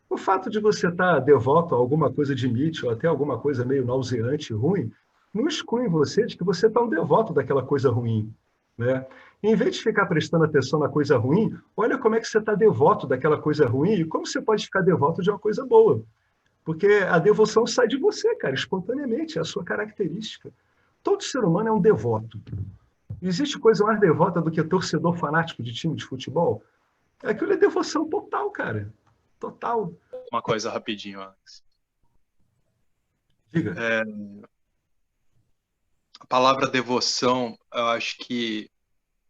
O fato de você estar devoto a alguma coisa de Nietzsche, ou até alguma coisa meio nauseante, ruim, não exclui você de que você está um devoto daquela coisa ruim. Né? E, em vez de ficar prestando atenção na coisa ruim, olha como é que você está devoto daquela coisa ruim e como você pode ficar devoto de uma coisa boa. Porque a devoção sai de você, cara, espontaneamente, é a sua característica. Todo ser humano é um devoto. Existe coisa mais devota do que torcedor fanático de time de futebol? Aquilo é devoção total, cara. Total. Uma coisa rapidinho, Alex. Diga. A palavra devoção, eu acho que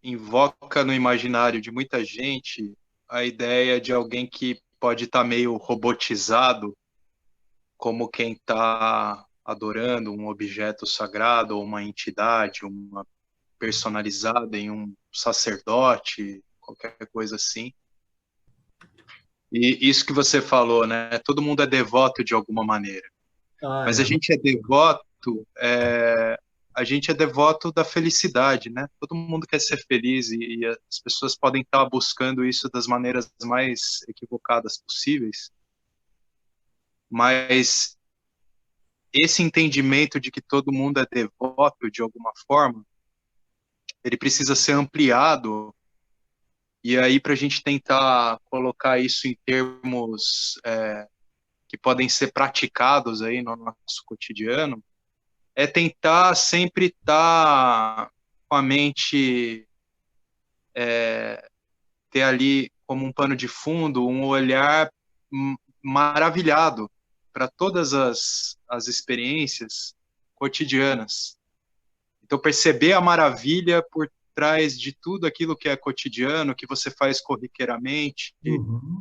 invoca no imaginário de muita gente a ideia de alguém que pode estar meio robotizado, como quem está adorando um objeto sagrado ou uma entidade, uma personalizada em um sacerdote, qualquer coisa assim. E isso que você falou, né? Todo mundo é devoto de alguma maneira. Mas a gente é devoto da felicidade, né? Todo mundo quer ser feliz e as pessoas podem estar buscando isso das maneiras mais equivocadas possíveis. Mas esse entendimento de que todo mundo é devoto de alguma forma, ele precisa ser ampliado. E aí, para a gente tentar colocar isso em termos que podem ser praticados aí no nosso cotidiano, é tentar sempre estar com a mente, ter ali como um pano de fundo, um olhar maravilhado para todas as experiências cotidianas. Então, perceber a maravilha por trás de tudo aquilo que é cotidiano, que você faz corriqueiramente,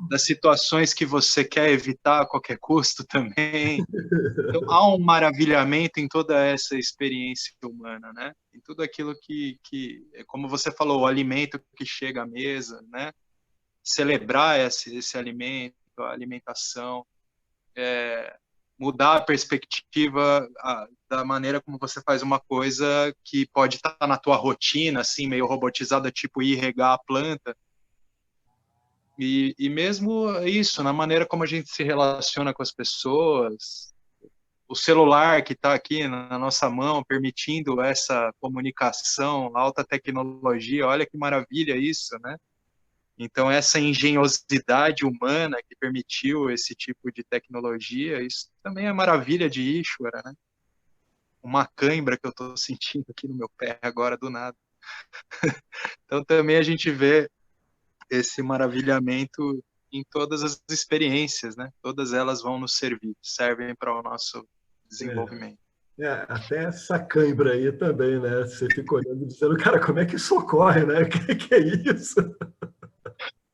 das situações que você quer evitar a qualquer custo também. Então, há um maravilhamento em toda essa experiência humana, né? Em tudo aquilo que como você falou, o alimento que chega à mesa, né? Celebrar esse alimento, a alimentação, mudar a perspectiva da maneira como você faz uma coisa que pode estar na tua rotina, assim, meio robotizada, tipo ir regar a planta. E mesmo isso, na maneira como a gente se relaciona com as pessoas, o celular que está aqui na nossa mão, permitindo essa comunicação, alta tecnologia, olha que maravilha isso, né? Então, essa engenhosidade humana que permitiu esse tipo de tecnologia, isso também é maravilha de Ishvara, né? Uma cãibra que eu estou sentindo aqui no meu pé agora do nada. Então, também a gente vê esse maravilhamento em todas as experiências, né? Todas elas vão nos servir, servem para o nosso desenvolvimento. Até essa cãibra aí também, né? Você fica olhando e dizendo, cara, como é que isso ocorre, né? O que é isso?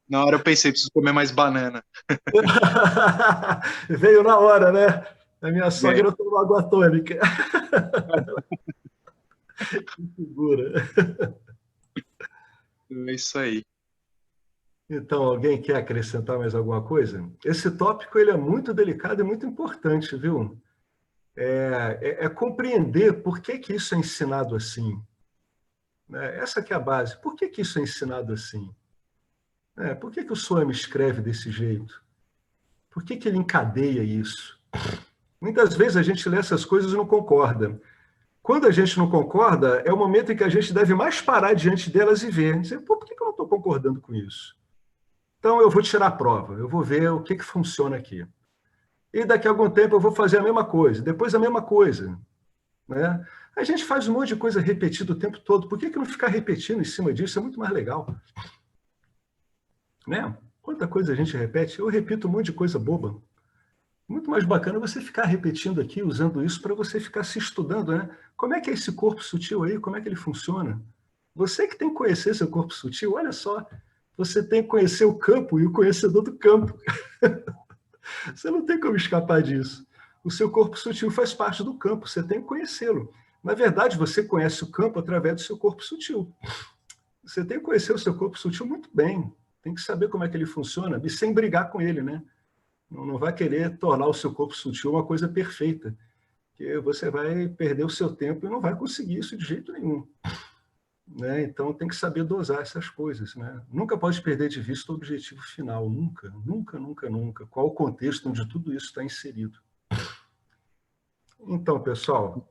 Na hora eu pensei, preciso comer mais banana. Veio na hora, né? A minha sogra tomou água tônica. Que figura. É isso aí. Então, alguém quer acrescentar mais alguma coisa? Esse tópico ele é muito delicado e muito importante, viu? É compreender por que isso é ensinado assim. Essa que é a base. Por que isso é ensinado assim? Por que o Swami escreve desse jeito? Por que ele encadeia isso? Muitas vezes a gente lê essas coisas e não concorda. Quando a gente não concorda, é o momento em que a gente deve mais parar diante delas e ver. Dizer, por que eu não estou concordando com isso? Então, eu vou tirar a prova, eu vou ver o que funciona aqui. E daqui a algum tempo eu vou fazer a mesma coisa, depois a mesma coisa. Né? A gente faz um monte de coisa repetida o tempo todo. Por que não ficar repetindo em cima disso? É muito mais legal. Né? Quanta coisa a gente repete? Eu repito um monte de coisa boba. Muito mais bacana você ficar repetindo aqui, usando isso para você ficar se estudando. Né? Como é que é esse corpo sutil aí? Como é que ele funciona? Você que tem que conhecer seu corpo sutil, olha só. Você tem que conhecer o campo e o conhecedor do campo. Você não tem como escapar disso. O seu corpo sutil faz parte do campo, você tem que conhecê-lo. Na verdade, você conhece o campo através do seu corpo sutil. Você tem que conhecer o seu corpo sutil muito bem. Tem que saber como é que ele funciona, e sem brigar com ele, né? Não vai querer tornar o seu corpo sutil uma coisa perfeita, porque você vai perder o seu tempo e não vai conseguir isso de jeito nenhum. Né? Então, tem que saber dosar essas coisas. Né? Nunca pode perder de vista o objetivo final. Nunca, nunca, nunca, nunca. Qual o contexto onde tudo isso está inserido. Então, pessoal...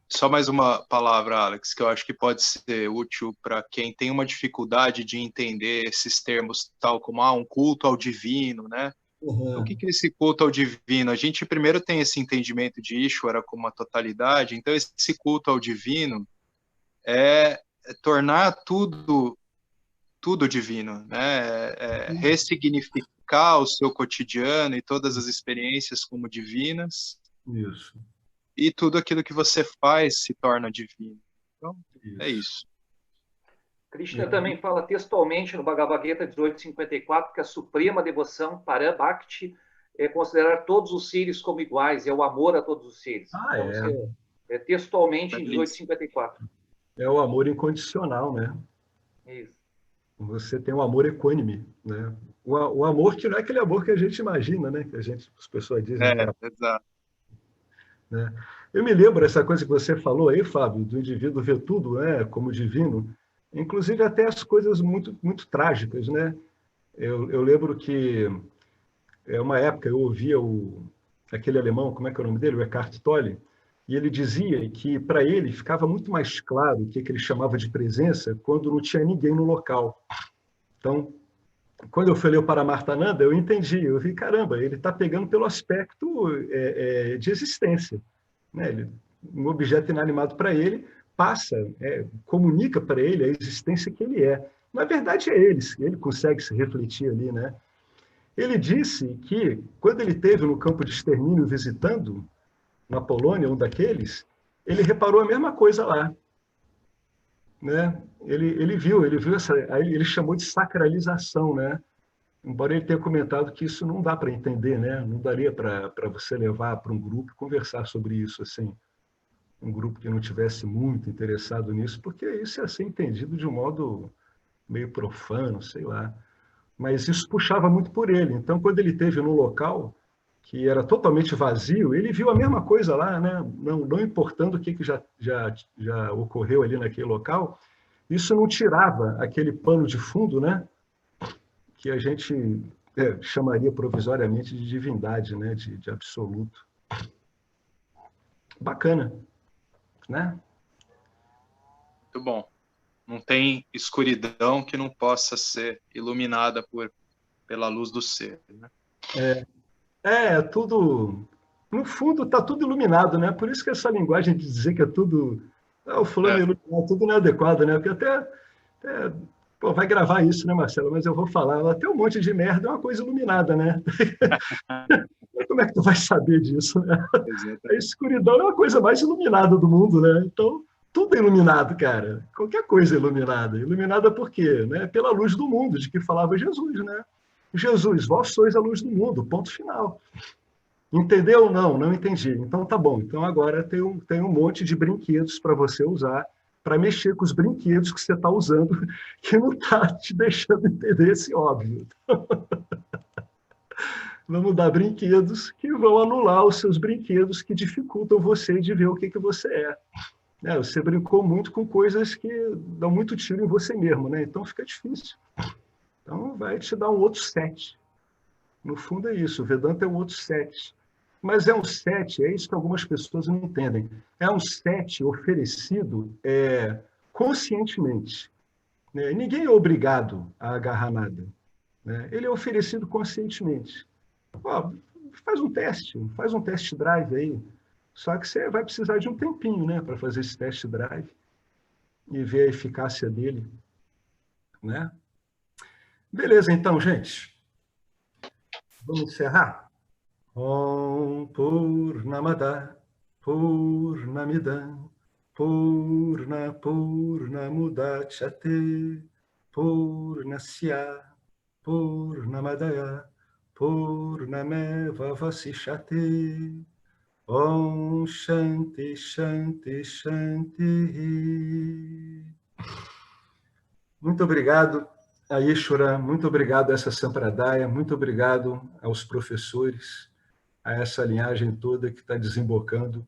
Só mais uma palavra, Alex, que eu acho que pode ser útil para quem tem uma dificuldade de entender esses termos, tal como um culto ao divino, né? Uhum. O que é esse culto ao divino? A gente primeiro tem esse entendimento de Ishvara como uma totalidade, então esse culto ao divino é tornar tudo divino, né? Ressignificar o seu cotidiano e todas as experiências como divinas. Isso. E tudo aquilo que você faz se torna divino. Então, é isso. Krishna também fala textualmente no Bhagavad Gita 1854 que a suprema devoção, para Bhakti, é considerar todos os seres como iguais, é o amor a todos os seres. Então, textualmente em 1854. É o amor incondicional, né? Isso. Você tem um amor equânime, né? O amor que não é aquele amor que a gente imagina, né? Que as pessoas dizem. Exato. Né? Eu me lembro essa coisa que você falou aí, Fábio, do indivíduo ver tudo, né, como divino, inclusive até as coisas muito, muito trágicas, né? Eu lembro que uma época eu ouvia aquele alemão, como é que é o nome dele? O Eckhart Tolle, e ele dizia que para ele ficava muito mais claro o que ele chamava de presença quando não tinha ninguém no local. Então, quando eu fui ler o Paramartananda, eu entendi, eu vi, caramba, ele está pegando pelo aspecto de existência. Né? Um objeto inanimado para ele passa, comunica para ele a existência que ele é. Na verdade, é ele consegue se refletir ali. Né? Ele disse que, quando ele esteve no campo de extermínio visitando, na Polônia, um daqueles, ele reparou a mesma coisa lá. Né? Ele viu essa, aí ele chamou de sacralização, né? Embora ele tenha comentado que isso não dá para entender, né? Não daria para você levar para um grupo e conversar sobre isso, assim, um grupo que não tivesse muito interessado nisso, porque isso ia ser entendido de um modo meio profano, sei lá. Mas isso puxava muito por ele. Então, quando ele esteve num local que era totalmente vazio, ele viu a mesma coisa lá, né? Não importando o que já ocorreu ali naquele local, isso não tirava aquele pano de fundo, né? Que a gente chamaria provisoriamente de divindade, né? De absoluto. Bacana, né? Muito bom. Não tem escuridão que não possa ser iluminada pela luz do ser, né? Tudo... No fundo, está tudo iluminado, né? Por isso que essa linguagem de dizer que é tudo... o fulano é iluminado, tudo não é adequado, né? Porque até pô, vai gravar isso, né, Marcelo? Mas eu vou falar, até um monte de merda é uma coisa iluminada, né? Como é que tu vai saber disso, né? A escuridão é a coisa mais iluminada do mundo, né? Então, tudo é iluminado, cara. Qualquer coisa é iluminada. Iluminada por quê? Né? Pela luz do mundo, de que falava Jesus, né? Jesus, vós sois a luz do mundo, ponto final. Entendeu? Não, não entendi. Então tá bom. Então agora tem um monte de brinquedos para você usar, para mexer com os brinquedos que você está usando, que não está te deixando entender esse óbvio. Vamos dar brinquedos que vão anular os seus brinquedos que dificultam você de ver o que você é. Você brincou muito com coisas que dão muito tiro em você mesmo, né? Então fica difícil. Então vai te dar um outro set. No fundo é isso, o Vedanta é um outro set. Mas é um set, é isso que algumas pessoas não entendem. É um set oferecido conscientemente. Né? Ninguém é obrigado a agarrar nada. Né? Ele é oferecido conscientemente. Ó, faz um test drive aí. Só que você vai precisar de um tempinho, né, para fazer esse test drive e ver a eficácia dele. Né? Beleza, então, gente. Vamos encerrar? Om Purnamada Purnamidam Purna Purnamudachyate Purnasya Purnamadaya Purnameva Vasishyate. Om Shanti Shanti Shanti. Muito obrigado a Ishvara, muito obrigado a essa Sampradaya, muito obrigado aos professores, a essa linhagem toda que está desembocando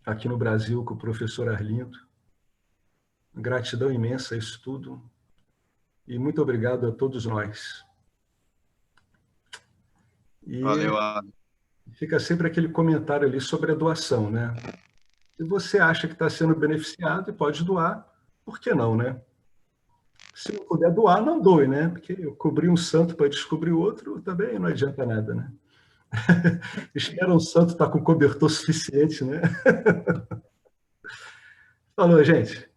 aqui no Brasil com o professor Arlindo. Gratidão imensa a isso tudo e muito obrigado a todos nós. E valeu, Adam. Fica sempre aquele comentário ali sobre a doação, né? Se você acha que está sendo beneficiado e pode doar, por que não, né? Se não puder doar, não doe, né? Porque eu cobri um santo para descobrir outro, também não adianta nada, né? Espera um santo estar com cobertor suficiente, né? Falou, gente.